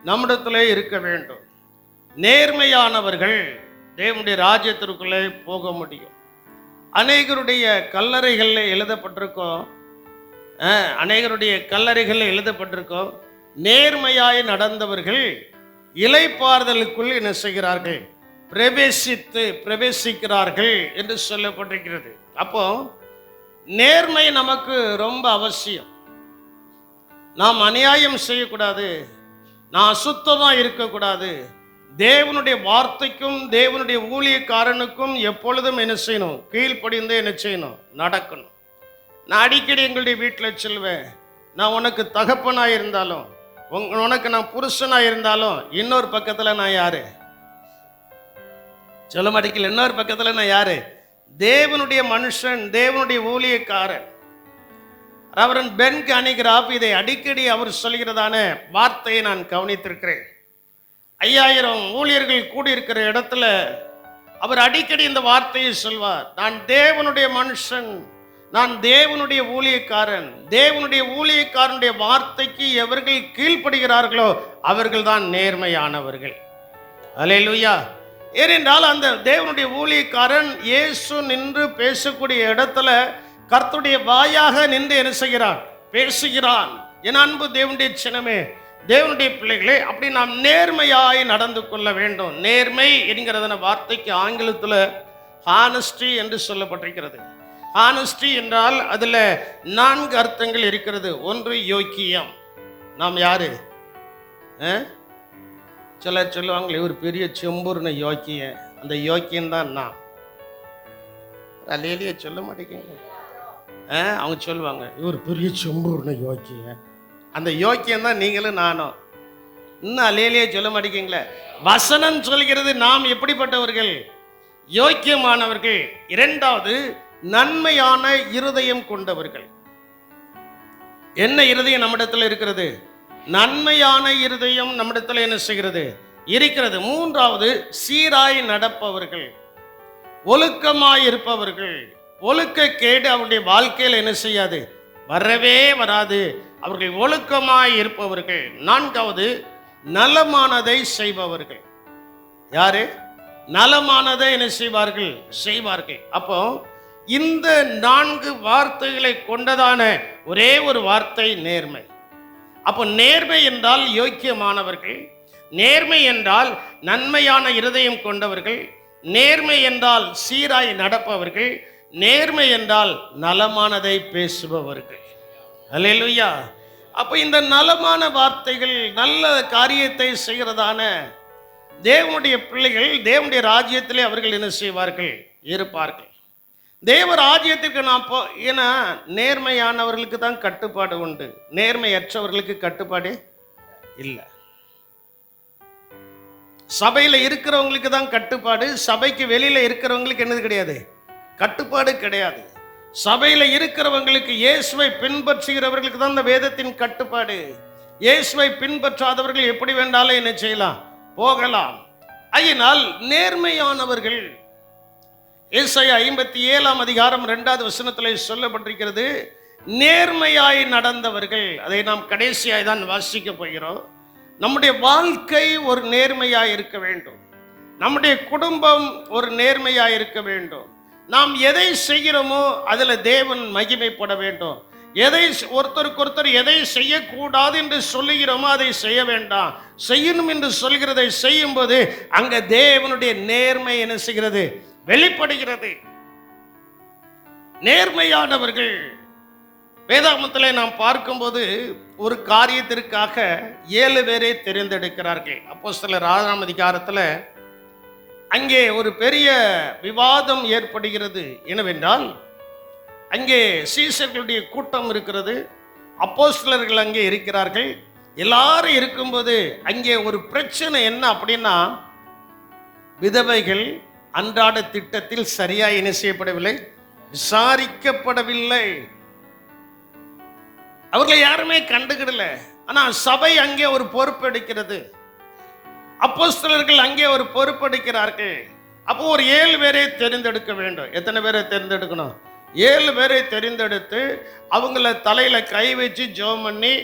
நம்மிடத்திலே இருக்க வேண்டும். நேர்மையானவர்கள் தேவனுடைய ராஜ்யத்திற்குள்ளே போக முடியும். அநேகருடைய கல்லறைகளில் எழுதப்பட்டிருக்கோம், நேர்மையாய் நடந்தவர்கள் இளைப்பாறுதலுக்குள் என்ன செய்கிறார்கள்? பிரவேசிக்கிறார்கள் என்று சொல்லப்பட்டிருக்கிறது. அப்போ நேர்மை நமக்கு ரொம்ப அவசியம். நாம் அநியாயம் செய்யக்கூடாது, நான் அசுத்தமாக இருக்கக்கூடாது. தேவனுடைய வார்த்தைக்கும் தேவனுடைய ஊழியக்காரனுக்கும் எப்பொழுதும் என்ன செய்யணும்? கீழ்ப்படிந்து என்ன செய்யணும்? நடக்கணும். நான் அடிக்கடி எங்களுடைய வீட்டில் சொல்வேன், நான் உனக்கு தகப்பனாக இருந்தாலும் உனக்கு நான் புருஷனாக இருந்தாலும் இன்னொரு பக்கத்தில் நான் யாரு? சொல்ல மாட்டேங்கல. இன்னொரு பக்கத்தில் நான் யாரு? தேவனுடைய மனுஷன், தேவனுடைய ஊழியக்காரன். ரெவரண்ட் பென் கானிகிராப் இதை அடிக்கடி அவர் சொல்கிறதான வார்த்தையை நான் கவனித்திருக்கிறேன். 5000 ஊழியர்கள் கூடியிருக்கிற இடத்துல அவர் அடிக்கடி இந்த வார்த்தையை சொல்வார், நான் தேவனுடைய மனுஷன், நான் தேவனுடைய ஊழியக்காரன். தேவனுடைய ஊழியக்காரனுடைய வார்த்தைக்கு எவர்கள் கீழ்ப்படுகிறார்களோ அவர்கள் தான் நேர்மையானவர்கள். அல்லேலூயா. ஏனென்றால் அந்த தேவனுடைய ஊழியக்காரன் இயேசு நின்று பேசக்கூடிய இடத்துல கர்த்தருடைய வாயாக நின்று என்ன செய்கிறான்? பேசுகிறான். என் அன்பு தேவனுடைய சின்னமே, தேவனுடைய பிள்ளைகளே, அப்படி நாம் நேர்மையாய் நடந்து கொள்ள வேண்டும். நேர்மை என்கிறதான வார்த்தைக்கு ஆங்கிலத்தில் ஹானஸ்டி என்று சொல்லப்பட்டிருக்கிறது. ஹானஸ்டி என்றால் அதில் 4 அர்த்தங்கள் இருக்கிறது. ஒன்று யோக்கியம். நாம் யாரு? சிலர் சொல்லுவாங்களே, ஒரு பெரிய செம்பூர்னு யோக்கியம். அந்த யோக்கியம் தான் நான். அல்லேலியா சொல்ல மாட்டேங்க. அவங்க சொல்லுவாங்க, இவர் பெரிய செம்பூர்னு யோக்கியம். அந்த யோக்கியம் தான் நீங்களும் நானும். இன்னும் அல்லேலியா சொல்ல மாட்டேங்களே. வசனம் சொல்கிறது நாம் எப்படிப்பட்டவர்கள்? யோக்கியமானவர்கள். 2வது, நன்மையான இருதயம் கொண்டவர்கள். என்ன இருதயம் நம்மிடத்தில் இருக்கிறது? நன்மையான இருதயம் நம்மிடத்தில் என்ன செய்கிறது? இருக்கிறது. 3வது, சீராய் நடப்பவர்கள், ஒழுக்கமாய் இருப்பவர்கள். ஒழுக்கக்கேடு அவருடைய வாழ்க்கையில் என்ன செய்யாது? வரவே வராது. அவர்கள் ஒழுக்கமாய் இருப்பவர்கள். 4வது, நலமானதை செய்பவர்கள். யாரு? நலமானதை என்ன செய்வார்கள்? செய்வார்கள். அப்போ இந்த 4 வார்த்தைகளை கொண்டதான ஒரே ஒரு வார்த்தை நேர்மை. அப்போ நேர்மை என்றால் யோக்கியமானவர்கள், நேர்மை என்றால் நன்மையான இருதயம் கொண்டவர்கள், நேர்மை என்றால் சீராய் நடப்பவர்கள், நேர்மை என்றால் நலமானதை பேசுபவர்கள். அல்லேலூயா. அப்போ இந்த நலமான வார்த்தைகள், நல்ல காரியத்தை செய்கிறதான தேவனுடைய பிள்ளைகள் தேவனுடைய ராஜ்யத்திலே அவர்கள் என்ன செய்வார்கள்? இருப்பார்கள். தேவ ராஜ்யத்திற்கு நாம் ஏன்னா நேர்மையானவர்களுக்கு தான் கட்டுப்பாடு உண்டு, நேர்மையற்றவர்களுக்கு கட்டுப்பாடு இல்லை. சபையில் இருக்கிறவங்களுக்கு தான் கட்டுப்பாடு, சபைக்கு வெளியில் இருக்கிறவங்களுக்கு என்னது கிடையாது? கட்டுப்பாடு கிடையாது. சபையில் இருக்கிறவங்களுக்கு, இயேசுவை பின்பற்றுகிறவர்களுக்கு தான் இந்த வேதத்தின் கட்டுப்பாடு. இயேசுவை பின்பற்றாதவர்கள் எப்படி வேண்டாலும் என்ன செய்யலாம்? போகலாம். அதனால் நேர்மையானவர்கள், ஏசாயா 57 அதிகாரம் 2வது வசனத்தில் சொல்லப்பட்டிருக்கிறது, நேர்மையாய் நடந்தவர்கள். அதை நாம் கடைசியாய் தான் வாசிக்க போகிறோம். நம்முடைய வாழ்க்கை ஒரு நேர்மையாய் இருக்க வேண்டும். நம்முடைய குடும்பம் ஒரு நேர்மையாய் இருக்க வேண்டும். நாம் எதை செய்கிறோமோ அதில் தேவன் மகிமைப்பட வேண்டும். எதை ஒருத்தருக்கு எதை செய்யக்கூடாது என்று சொல்லுகிறோமோ அதை செய்ய வேண்டாம். செய்யணும் என்று சொல்கிறதை செய்யும்போது அங்கே தேவனுடைய நேர்மை என்ன செய்கிறது? வெளிப்படுகிறது. நேர்மையானவர்கள் வேதாகமத்திலே நாம் பார்க்கும்போது ஒரு காரியத்திற்காக 7 பேரை தெரிந்தெடுக்கிறார்கள். அப்போஸ்தலர் 6ஆம் அதிகாரத்தில் அங்கே ஒரு பெரிய விவாதம் ஏற்படுகிறது. என்னவென்றால், அங்கே சீஷர்களுடைய கூட்டம் இருக்கிறது, அப்போஸ்தலர்கள் அங்கே இருக்கிறார்கள். எல்லாரும் இருக்கும்போது அங்கே ஒரு பிரச்சனை என்ன அப்படின்னா, விதவைகள் அன்றாட திட்டத்தில் சரியாக என்ன செய்யப்படவில்லை? விசாரிக்கப்படவில்லை. அவர்களை யாருமே கண்டுகிடல. ஆனால் சபை அங்கே ஒரு பொறுப்பெடுக்கிறது, அப்போஸ்தலர்கள் அங்கே ஒரு பொறுப்பெடுக்கிறார்கள். அப்போ ஒரு 7 பேரை தெரிந்தெடுக்க வேண்டும். எத்தனை பேரை தெரிந்தெடுக்கணும்? 7 பேரை தெரிந்தெடுத்து அவங்கள தலையில கை வச்சு ஜெபம் பண்ணி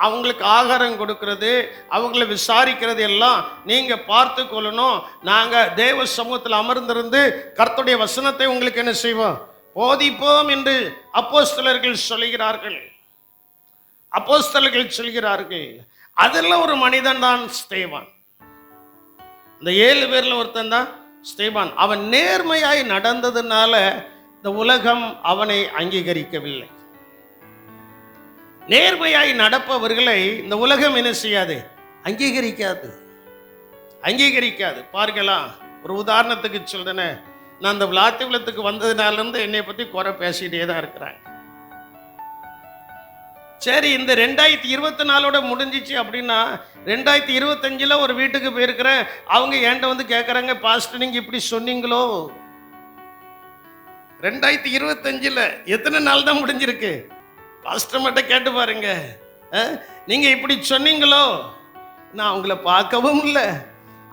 அவங்களுக்கு ஆகாரம் கொடுக்கறது, அவங்கள விசாரிக்கிறது எல்லாம் நீங்க பார்த்து கொள்ளணும். நாங்க தேவ சமூகத்தில் அமர்ந்திருந்து கர்த்தருடைய வசனத்தை உங்களுக்கு என்ன செய்வோம், போதிப்போம் என்று அப்போஸ்தலர்கள் சொல்கிறார்கள். அதில் ஒரு மனிதன் தான் ஸ்தேவான். இந்த 7 பேர்ல ஒருத்தன் தான் ஸ்தேவான். அவன் நேர்மையாய் நடந்ததுனால இந்த உலகம் அவனை அங்கீகரிக்கவில்லை. நேர்மையாய் நடப்பவர்களை இந்த உலகம் என்ன செய்யாது, அங்கீகரிக்காது. பார்க்கலாம், ஒரு உதாரணத்துக்கு சொல்றேன். நான் இந்த விளாத்திகுளத்துக்கு வந்ததுனால இருந்து என்னை பத்தி குறை பேசிட்டே தான் இருக்கிறாங்க. சரி, இந்த 2024 முடிஞ்சிச்சு அப்படின்னா 2025 ஒரு வீட்டுக்கு போயிருக்கிறேன். அவங்க என்கிட்ட வந்து கேட்குறாங்க, பாஸ்டர் நீங்க இப்படி சொன்னீங்களோ? 2025 எத்தனை நாள் தான் முடிஞ்சிருக்கு? பாஸ்டர் மட்டும் கேட்டு பாருங்க, நீங்க இப்படி சொன்னீங்களோ? நான் அவங்கள பார்க்கவும் இல்லை,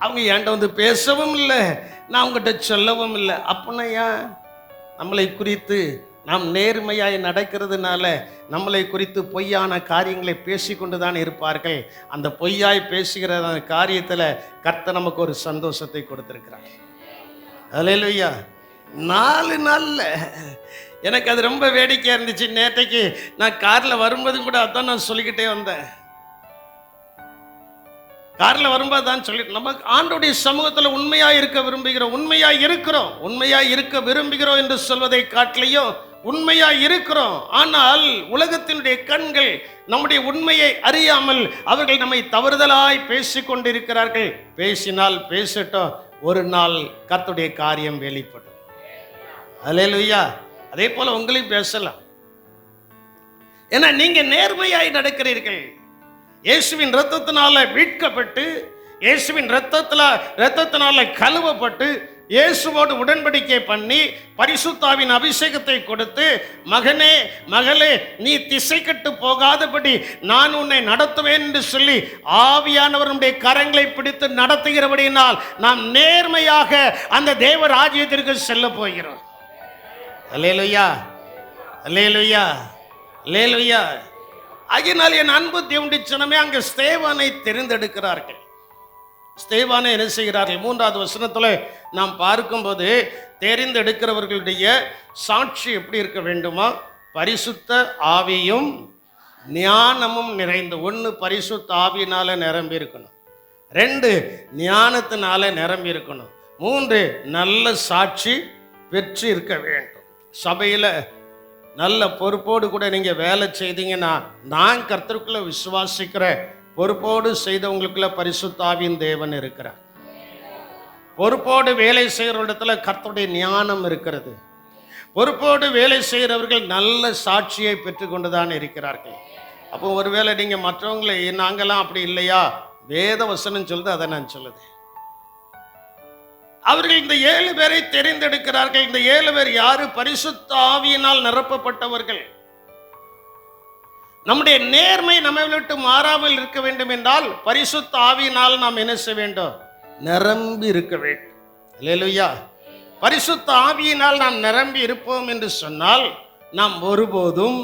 அவங்க என்கிட்ட வந்து பேசவும் இல்லை, நான் அவங்ககிட்ட சொல்லவும் இல்லை. அப்படின்னா ஏன் நம்மளை குறித்து நாம் நேர்மையாய் நடக்கிறதுனால நம்மளை குறித்து பொய்யான காரியங்களை பேசிக்கொண்டு தான் இருப்பார்கள். அந்த பொய்யாய் பேசுகிற காரியத்தில் கர்த்தர் நமக்கு ஒரு சந்தோஷத்தை கொடுத்திருக்கிறார். அல்லேலூயா. 4 நாள்ல எனக்கு அது ரொம்ப வேடிக்கையா இருந்துச்சு. நேற்றைக்கு நான் கார்ல வரும்போது கூட அதான் நான் சொல்லிக்கிட்டே வந்தேன். கார்ல வரும்போது தான் சொல்லிட்டு, நமக்கு ஆண்டவருடைய சமூகத்தில் உண்மையா இருக்க விரும்புகிறோம், உண்மையா இருக்க விரும்புகிறோம் என்று சொல்வதை காட்டிலையும் உண்மையா இருக்கிறோம். ஆனால் உலகத்தினுடைய கண்கள் நம்முடைய உண்மையை அறியாமல் அவர்கள் நம்மை தவறுதலாய் பேசிக் கொண்டிருக்கிறார்கள். பேசினால் பேசட்டும், ஒரு நாள் கர்த்தருடைய காரியம் வெளிப்படும். அல்லேலூயா. அதே போல உங்களையும் பேசலாம். ஏன்னா நீங்க நேர்மையாய் நடக்கிறீர்கள். இயேசுவின் இரத்தத்தினால மீட்கப்பட்டு, இயேசுவின் இரத்தத்தினால கழுவப்பட்டு, இயேசுவோடு உடன்படிக்கை பண்ணி, பரிசுத்தாவின் அபிஷேகத்தை கொடுத்து, மகனே மகளே நீ திசை கட்டு போகாதபடி நான் உன்னை நடத்துவேன் என்று சொல்லி ஆவியானவருடைய கரங்களை பிடித்து நடத்துகிறபடியினால் நாம் நேர்மையாக அந்த தேவ ராஜ்யத்திற்கு செல்ல போகிறோம். அல்லேலூயா, அல்லேலூயா, அல்லேலூயா. ஆகையினால் என் அன்பு தேவனுடைய ஜனமே, அங்கே ஸ்தேவானை தெரிந்தெடுக்கிறார்கள். ஸ்தேவானை என்ன செய்கிறார்கள்? 3வது வசனத்தில் நாம் பார்க்கும்போது தெரிந்தெடுக்கிறவர்களுடைய சாட்சி எப்படி இருக்க வேண்டுமா? பரிசுத்த ஆவியும் ஞானமும் நிறைந்த. 1 பரிசுத்த ஆவியினால நிரம்பி இருக்கணும், 2 ஞானத்தினால நிரம்பி இருக்கணும், 3 நல்ல சாட்சி பெற்று இருக்க வேண்டும். சபையில் நல்ல பொறுப்போடு கூட நீங்கள் வேலை செய்தீங்கன்னா, நான் கர்த்தருக்குள்ள விசுவாசிக்கிற பொறுப்போடு செய்தவங்களுக்குள்ள பரிசுத்த ஆவியின் தேவன் இருக்கிறார். பொறுப்போடு வேலை செய்கிற இடத்துல கர்த்தருடைய ஞானம் இருக்கிறது. பொறுப்போடு வேலை செய்கிறவர்கள் நல்ல சாட்சியை பெற்றுக்கொண்டு தான் இருக்கிறார்கள். அப்போ ஒருவேளை நீங்கள் மற்றவங்களை நாங்களாம் அப்படி இல்லையா, வேத வசனம் சொல்லுது, அதை நான் சொல்லுது. அவர்கள் இந்த 7 பேரை தெரிந்தெடுக்கிறார்கள். இந்த 7 பேர் யாரு? பரிசுத்த ஆவியினால் நிரப்பப்பட்டவர்கள். நம்முடைய நேர்மை நம்மை விட்டு மாறாமல் இருக்க வேண்டும் என்றால் பரிசுத்த ஆவியினால் நாம் என்ன செய்ய வேண்டும்? நிரம்பி இருக்க வேண்டும். அல்லேலூயா. பரிசுத்த ஆவியினால் நாம் நிரம்பி இருப்போம் என்று சொன்னால் நாம் ஒருபோதும்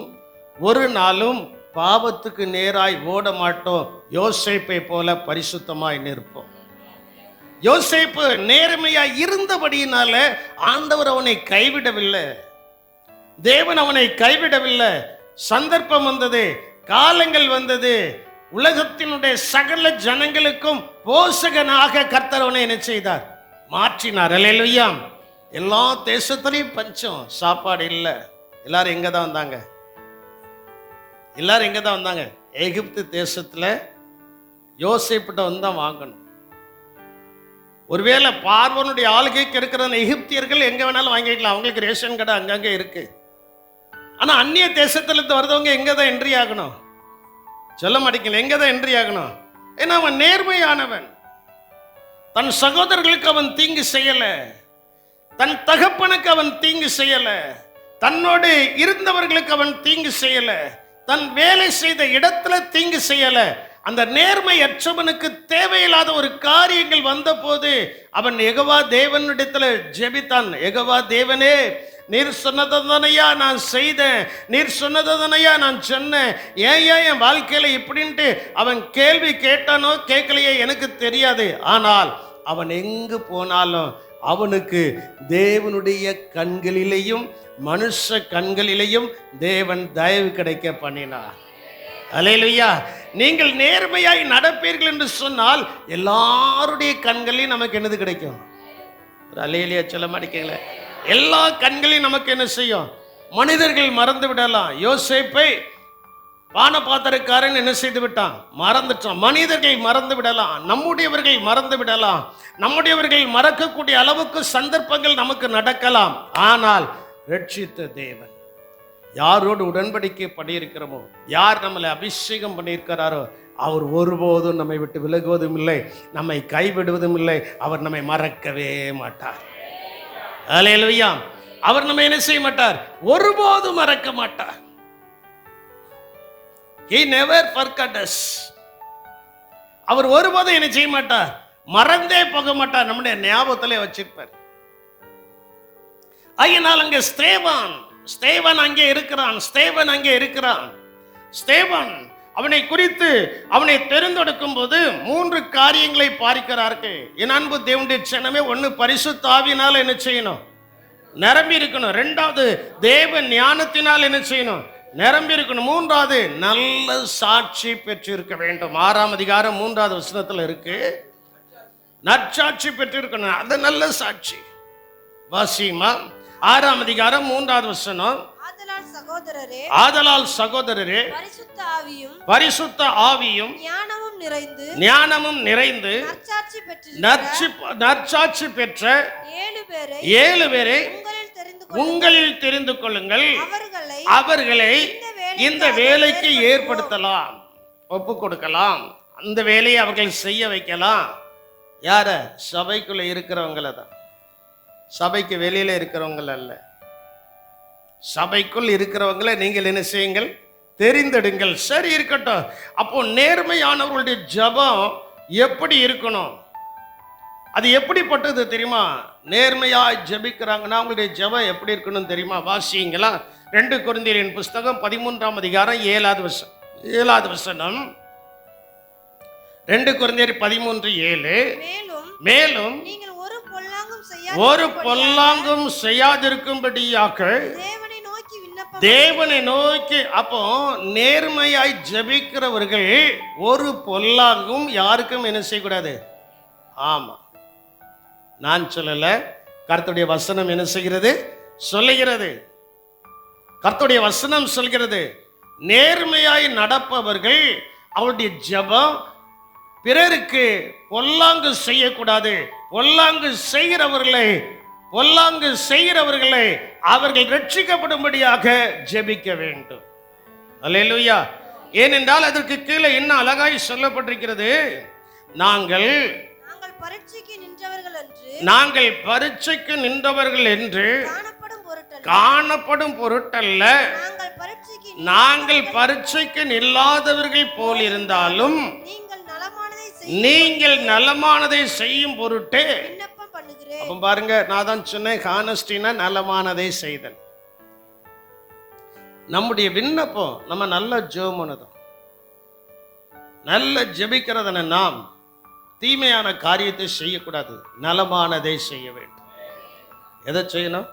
ஒரு நாளும் பாவத்துக்கு நேராய் ஓட மாட்டோம். யோசேப்பை போல பரிசுத்தமாய் நிற்போம். யோசேப்பு நேர்மையா இருந்தபடியினால ஆண்டவர் அவனை கைவிடவில்லை, தேவன் அவனை கைவிடவில்லை. சந்தர்ப்பம் வந்தது, காலங்கள் வந்தது, உலகத்தினுடைய சகல ஜனங்களுக்கும் போஷகனாக கர்த்தர் அவனை என்ன செய்தார்? மாற்றினார். அல்லேலூயா. எல்லா தேசத்திலையும் பஞ்சம், சாப்பாடு இல்லை. எல்லாரும் எங்க தான் வந்தாங்க? எல்லாரும் எங்க தான் வந்தாங்க? எகிப்து தேசத்துல யோசேப்பிட்ட வந்து தான் வாங்கணும். ஒருவேளை பார்வோனுடைய ஆளுகைக்கு இருக்கிற எகிப்தியர்கள் எங்க வேணாலும் வாங்கிக்கலாம், அவங்களுக்கு ரேஷன் கடை அங்கங்க இருக்கு. ஆனா அந்நிய தேசத்திலிருந்து வருதவங்க எங்க தான் என்ட்ரி ஆகணும்? சொல்ல மாட்டேங்கல, எங்க தான் என்ட்ரி ஆகணும்? ஏன்னா அவன் நேர்மையானவன். தன் சகோதரர்களுக்கு அவன் தீங்கு செய்யல, தன் தகப்பனுக்கு அவன் தீங்கு செய்யல, தன்னோடு இருந்தவர்களுக்கு அவன் தீங்கு செய்யல, தன் வேலை செய்த இடத்துல தீங்கு செய்யல. அந்த நேர்மையற்றவனுக்கு தேவையில்லாத ஒரு காரியங்கள் வந்த போது அவன் யெகோவா தேவனிடத்துல ஜெபித்தான். யெகோவா தேவனே, நீர் சொன்னதையா நான் செய்தேன், நீர் சொன்னதையா நான் சொன்னேன், ஏன் என் வாழ்க்கையில இப்படின்ட்டு அவன் கேள்வி கேட்டானோ கேட்கலையே எனக்கு தெரியாது. ஆனால் அவன் எங்கு போனாலும் அவனுக்கு தேவனுடைய கண்களிலேயும் மனுஷ கண்களிலேயும் தேவன் தயவு கிடைக்க பண்ணினார். அல்லேலூயா. நீங்கள் நேர்மையாய் நடப்பீர்கள் என்று சொன்னால் எல்லாருடைய கண்களையும் நமக்கு என்னது கிடைக்கும்? அல்லேலூயா சொல்ல மாட்டீங்களே. எல்லா கண்களையும் நமக்கு என்ன செய்யும்? மனிதர்கள் மறந்து விடலாம். யோசேப்பை பானபாத்திரக்காரன் என்ன செய்து விட்டான்? மறந்துட்டான். மனிதர்கள் மறந்து விடலாம், நம்முடையவர்கள் மறந்து விடலாம், நம்முடையவர்கள் மறக்கக்கூடிய அளவுக்கு சந்தர்ப்பங்கள் நமக்கு நடக்கலாம். ஆனால் ரட்சித்த தேவன், யாரோடு உடன்படிக்கை பண்ணியிருக்கிறோமோ, யார் நம்மளை அபிஷேகம் பண்ணியிருக்கிறாரோ, அவர் ஒருபோதும் நம்மை விட்டு விலகுவதும் இல்லை, நம்மை கைவிடுவதும் இல்லை. அவர் நம்மை மறக்கவே மாட்டார். அல்லேலூயா. அவர் நம்மை என்ன செய்ய மாட்டார்? ஒருபோதும் மறக்க மாட்டார். He never forgot us. அவர் ஒருபோதும் என்ன செய்ய மாட்டார்? மறந்தே போக மாட்டார். நம்முடைய ஞாபகத்திலே வச்சிருப்பார். அதனால் அங்கே ஸ்தேவான் அங்கே இருக்கிறான். ஸ்தேவான் அவனை குறித்து அவனை தெரிந்தெடுக்கும் போது 3 காரியங்களை பார்க்கிறார்கள். என் அன்பு தேவனுடைய ஜனமே, 1 பரிசுத்த ஆவியினால் என்ன செய்யணும்? நிரம்பி இருக்கணும். 2வது தேவ ஞானத்தினால் என்ன செய்யணும்? நிரம்பி இருக்கணும். 3வது நல்ல சாட்சி பெற்றிருக்க வேண்டும். 6ஆம் அதிகாரம் 3வது வசனத்தில் இருக்கு, நற்சாட்சி பெற்றிருக்கணும். அது நல்ல சாட்சி. வாசிமா 6ஆம் அதிகாரம் 3வது வசனம். ஆதலால் சகோதரரே பரிசுத்த ஆவியும் ஞானமும் நிறைந்து நற்சாட்சி பெற்ற 7 பேரை உங்களில் தெரிந்து கொள்ளுங்கள். அவர்களை இந்த வேலைக்கு ஏற்படுத்தலாம், ஒப்பு கொடுக்கலாம். அந்த வேலையை அவர்கள் செய்ய வைக்கலாம். யார? சபைக்குள்ள இருக்கிறவங்கள தான். சபைக்கு வெளியில இருக்கிறவங்கள அல்ல. சபைக்குள் இருக்கிறவங்களை நீங்கள் என்ன செய்யுங்கள்? தெரிந்தெடுங்கள். சரி, இருக்கட்டும். அப்போ நேர்மையானவர்களுடைய ஜெபம் எப்படி இருக்கணும்? அது எப்படிப்பட்டது தெரியுமா? நேர்மையாய் ஜெபிக்கிறாங்கன்னா அவங்களுடைய ஜெபம் எப்படி இருக்கணும் தெரியுமா? வாசிங்களா 2 கொரிந்தியரின் புஸ்தகம் 13ஆம் அதிகாரம் 7வது வசனம். 2 கொரிந்தியர் 13:7. மேலும் ஒரு பொல்லாங்கும் செய்யாதிருக்கும்படியாக தேவனை நோக்கி. அப்போ நேர்மையாய் ஜெபிக்கிறவர்கள் ஒரு பொல்லாங்கும் யாருக்கும் என்ன செய்யக்கூடாது? ஆமா, நான் சொல்லல, கர்த்தருடைய வசனம் என்ன செய்கிறது? சொல்லுகிறது. கர்த்தருடைய வசனம் சொல்கிறது, நேர்மையாய் நடப்பவர்கள் அவருடைய ஜெபம் பிறருக்கு பொல்லாங்கு செய்யக்கூடாது. பொல்லாங்கு செய்கிறவர்களை அவர்கள் ரட்சிக்கப்படும்படியாக ஜெபிக்க வேண்டும். அல்லேலூயா. ஏனென்றால் அதற்கு கீழே என்ன அழகாய் சொல்லப்பட்டிருக்கிறது? நாங்கள் பரீட்சைக்கு நின்றவர்கள் என்று காணப்படும் பொருட்டல்ல, நாங்கள் பரீட்சைக்கு நில்லாதவர்கள் போல் இருந்தாலும் நீங்கள் நலமானதை செய்யும் பொருட்டே. அப்ப பாருங்க, நான் தான் சொன்னேன், ஹானஸ்டினா நலமானதை செய்தல். நம்முடைய விண்ணப்பம் நம்ம நல்ல ஜெபம்னதான், நல்ல ஜெபிக்கிறதன நாம் தீமையான காரியத்தை செய்யக்கூடாது, நலமானதை செய்ய வேண்டும். எதை செய்யணும்?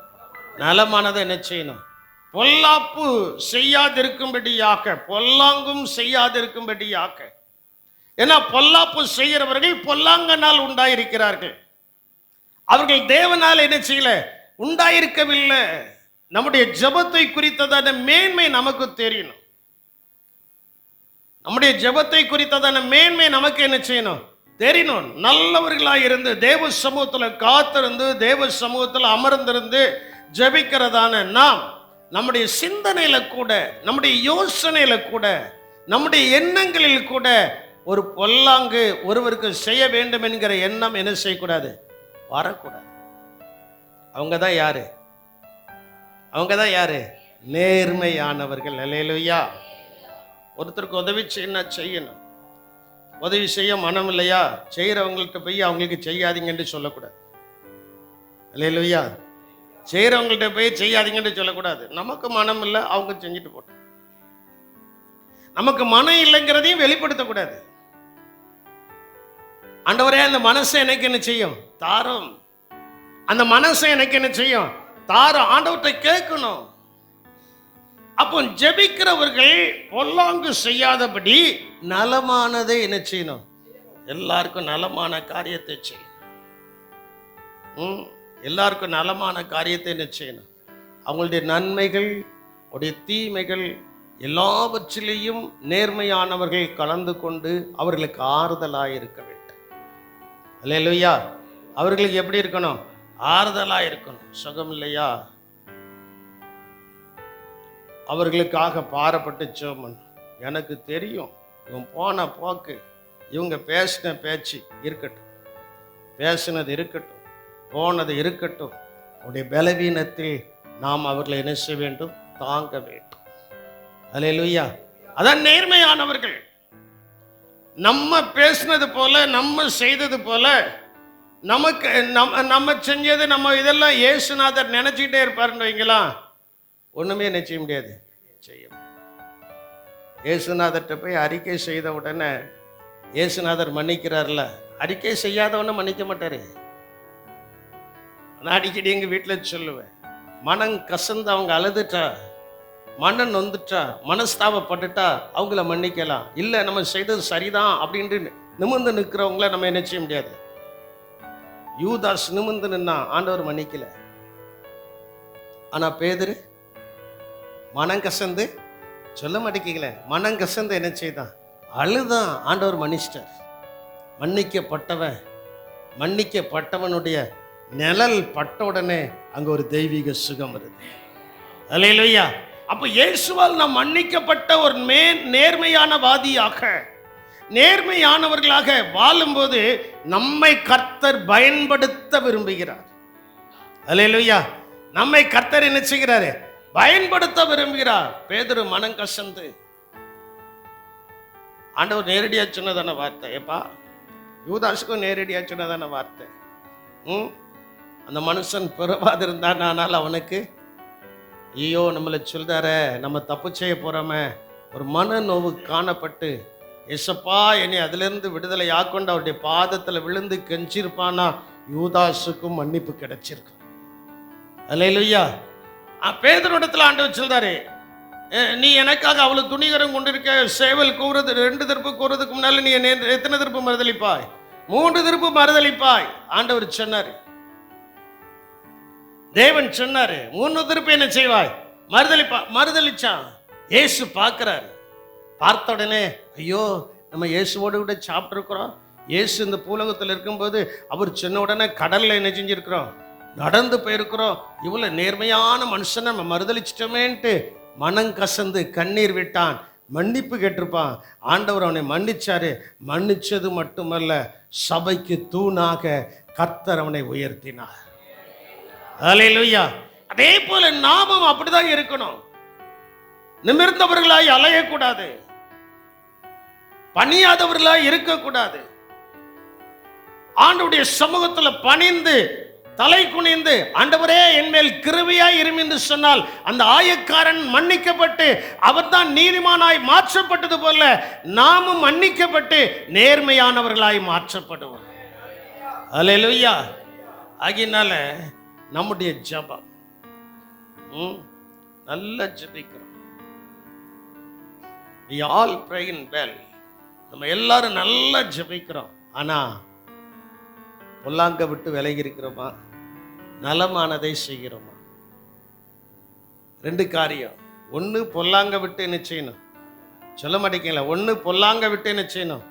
நலமானதை என்ன செய்யணும்? பொல்லாப்பு செய்யாதிருக்கும்படியாக, பொல்லாங்கும் செய்யாதிருக்கும்படியாக. ஏன்னா பொல்லாப்பு செய்கிறவர்கள் பொல்லாங்கனால் உண்டாயிருக்கிறார்கள். அவர்கள் தேவனால் என்ன செய்யல? உண்டாயிருக்கவில்லை. நம்முடைய ஜெபத்தை குறித்ததான மேன்மை நமக்கு தெரியணும். நம்முடைய ஜெபத்தை குறித்ததான மேன்மை நமக்கு என்ன செய்யணும்? தெரியணும். நல்லவர்களாக இருந்து தேவ சமூகத்தில் காத்திருந்து தேவ சமூகத்தில் அமர்ந்திருந்து ஜெபிக்கிறதான நாம் நம்முடைய சிந்தனையில கூட, நம்முடைய யோசனையில கூட, நம்முடைய எண்ணங்களில் கூட ஒரு பொல்லாங்கு ஒருவருக்கு செய்ய வேண்டும் என்கிற எண்ணம் என்ன செய்யக்கூடாது? வரக்கூடாது. அவங்க தான் யாரு? நேர்மையானவர்கள். அல்லேலூயா. ஒருத்தருக்கு உதவி செய்யணும். உதவி செய்ய மனம் இல்லையா? செய்கிறவங்கள்ட்ட போய் அவங்களுக்கு செய்யாதீங்கன்னு சொல்லக்கூடாது. அல்லேலூயா. செய்கிறவங்கள்ட்ட போய் செய்யாதீங்கன்னு சொல்லக்கூடாது. நமக்கு மனம் இல்லை, அவங்க செஞ்சுட்டு போட்டோம். நமக்கு மனம் இல்லைங்கிறதையும் வெளிப்படுத்தக்கூடாது. ஆண்டவரே, அந்த மனசை எனக்கு என்ன செய்யும் தாரும், அந்த மனசை எனக்கு என்ன செய்யும் தாரும். ஆண்டவர்கிட்ட கேட்கணும். அப்போ ஜெபிக்கிறவர்கள் பொல்லாங்கு செய்யாதபடி நலமானதை என்ன செய்யணும், எல்லாருக்கும் நலமான காரியத்தை செய்யணும். எல்லாருக்கும் நலமான காரியத்தை என்ன செய்யணும். அவங்களுடைய நன்மைகள் உடைய தீமைகள் எல்லாவற்றிலேயும் நேர்மையானவர்கள் கலந்து கொண்டு அவர்களுக்கு ஆறுதலாக இருக்க வேண்டும். அல்லேலூயா. அவர்களுக்கு எப்படி இருக்கணும், ஆறுதலாக இருக்கணும். சுகம் இல்லையா, அவர்களுக்காக பாரப்பட்டு ஜெபம். எனக்கு தெரியும் இவன் போன போக்கு, இவங்க பேசின பேச்சு இருக்கட்டும், பேசினது இருக்கட்டும், போனது இருக்கட்டும். அவருடைய பலவீனத்தில் நாம் அவர்களை என்ன செய்ய வேண்டும், தாங்க வேண்டும். அல்லேலூயா. அதான் நேர்மையானவர்கள். நம்ம பேசினது போல, நம்ம செய்தது போல, நமக்கு நம்ம செஞ்சது, நம்ம இதெல்லாம் இயேசுநாதர் நினைச்சுக்கிட்டே இருப்பாருன்னு வைங்களா, ஒண்ணுமே என்ன செய்ய முடியாது, செய்ய. இயேசுநாதர்கிட்ட போய் அறிக்கை செய்த உடனே இயேசுநாதர் மன்னிக்கிறார்ல, அறிக்கை செய்யாதவன மன்னிக்க மாட்டாரு. நான் அடிக்கடி எங்க வீட்டில் சொல்லுவேன், மனம் கசந்து அவங்க அழுதுட்டா, மனம் நொந்துட்டா, மனஸ்தாபப்பட்டுட்டா அவங்கள மன்னிக்கலாம். இல்லை நம்ம செய்தது சரிதான் அப்படின்ட்டு நிமிர்ந்து நிற்கிறவங்கள நம்ம என்ன செய்ய முடியாது. யூதாஸ் நிமிர்ந்து நின்னா ஆண்டவர் மன்னிக்கல. ஆனா பேதுரு மனம் கசந்து, சொல்ல மாட்டேங்கிங்களே, மனம் கசந்து என்ன செய்தான், அழுதான். ஆண்டவர் மன்னிச்சிட்டார். மன்னிக்கப்பட்டவனுடைய நிழல் பட்ட உடனே அங்க ஒரு தெய்வீக சுகம் வருது. அல்லேலூயா. அப்ப இயேசுவால் நாம் மன்னிக்கப்பட்ட ஒரு நேர்மையான வாதியாக, நேர்மையானவர்களாக வாழும்போது நம்மை கர்த்தர் பயன்படுத்த விரும்புகிறார். அல்லேலூயா. நம்மை கர்த்தர் என்ன செய்கிறாரு, பயன்படுத்த விரும்புகிறார். பேதுரு மனம் கசந்து, ஆண்டவர் நேரடியா சொன்னதான வார்த்தை, ஏப்பா யூதாஸுக்கும் நேரடியா சொன்னதான வார்த்தை. அந்த மனுஷன் பிறவாதிருந்தான், ஆனால் அவனுக்கு ஐயோ நம்மளை சொல்றாரு, நம்ம தப்பு செய்ய போறோமே, ஒரு மன நோவு காணப்பட்டு, எசப்பா என்னை அதிலிருந்து விடுதலை ஆக்கொண்டு அவருடைய பாதத்தில் விழுந்து கெஞ்சிருப்பானா, யூதாஸுக்கும் மன்னிப்பு கிடைச்சிருக்கு. அல்லேலூயா. பேதுருவிடத்தில் ஆண்டவர் சொல்றாரு, நீ எனக்காக அவ்வளவு துணிகரம் கொண்டிருக்க, சேவல் கூறுறது 2 திருப்பு கூறுறதுக்கு முன்னால நீ எத்தனை திருப்பு மறுதளிப்பாய், 3 திருப்பு மறுதளிப்பாய். ஆண்டவர் சொன்னாரு, தேவன் சொன்னாரு, 3 திருப்பு என்ன செய்வாய், மறுதளிச்சான். இயேசு பார்க்கிறாரு. பார்த்த உடனே ஐயோ நம்ம இயேசுவோடு கூட சாப்பிட்டுருக்கிறோம். இயேசு இந்த பூலகத்தில் இருக்கும்போது அவர் சொன்ன உடனே கடல்ல என்ன செஞ்சிருக்கிறோம், நடந்து போயிருக்கிறோம். இவ்வளவு நேர்மையான மனுஷனை நம்ம மறுதளிச்சிட்டோமேன்ட்டு மனம் கசந்து கண்ணீர் விட்டான். மன்னிப்பு கேட்டிருப்பான். ஆண்டவர் அவனை மன்னிச்சாரு. மன்னிச்சது மட்டுமல்ல, சபைக்கு தூணாக கர்த்தர் அவனை உயர்த்தினார். அல்லேலூயா. அதே போல நாமும் அப்படிதான் இருக்கணும். நிமிர்ந்தவர்களாய் அலையக்கூடாது, பணியாதவர்களாய் இருக்கக்கூடாது. ஆண்டவருடைய சமூகத்தில் பணிந்து தலை குனிந்து, ஆண்டவரே என் மேல் கிருபையாய் இரும் என்று சொன்னால், அந்த ஆயக்காரன் மன்னிக்கப்பட்டு அவர்தான் நீதிமானாய் மாற்றப்பட்டது போல நாமும் மன்னிக்கப்பட்டு நேர்மையானவர்களாய் மாற்றப்படுவோம். அல்லேலூயா. ஆகினால நம்முடைய ஜெபம் நல்லா ஜெபிக்கிறோம். we all praying well. நம்ம எல்லாரும் நல்லா ஜெபிக்கிறோம். ஆனா பொல்லாங்க விட்டு விலகி இருக்கிறோமா, நலமானதை செய்கிறோமா? 2 காரியம். 1 பொல்லாங்க விட்டு என்ன செய்யணும், சொல்ல மாட்டேங்கல. 1 பொல்லாங்க விட்டு என்ன செய்யணும்,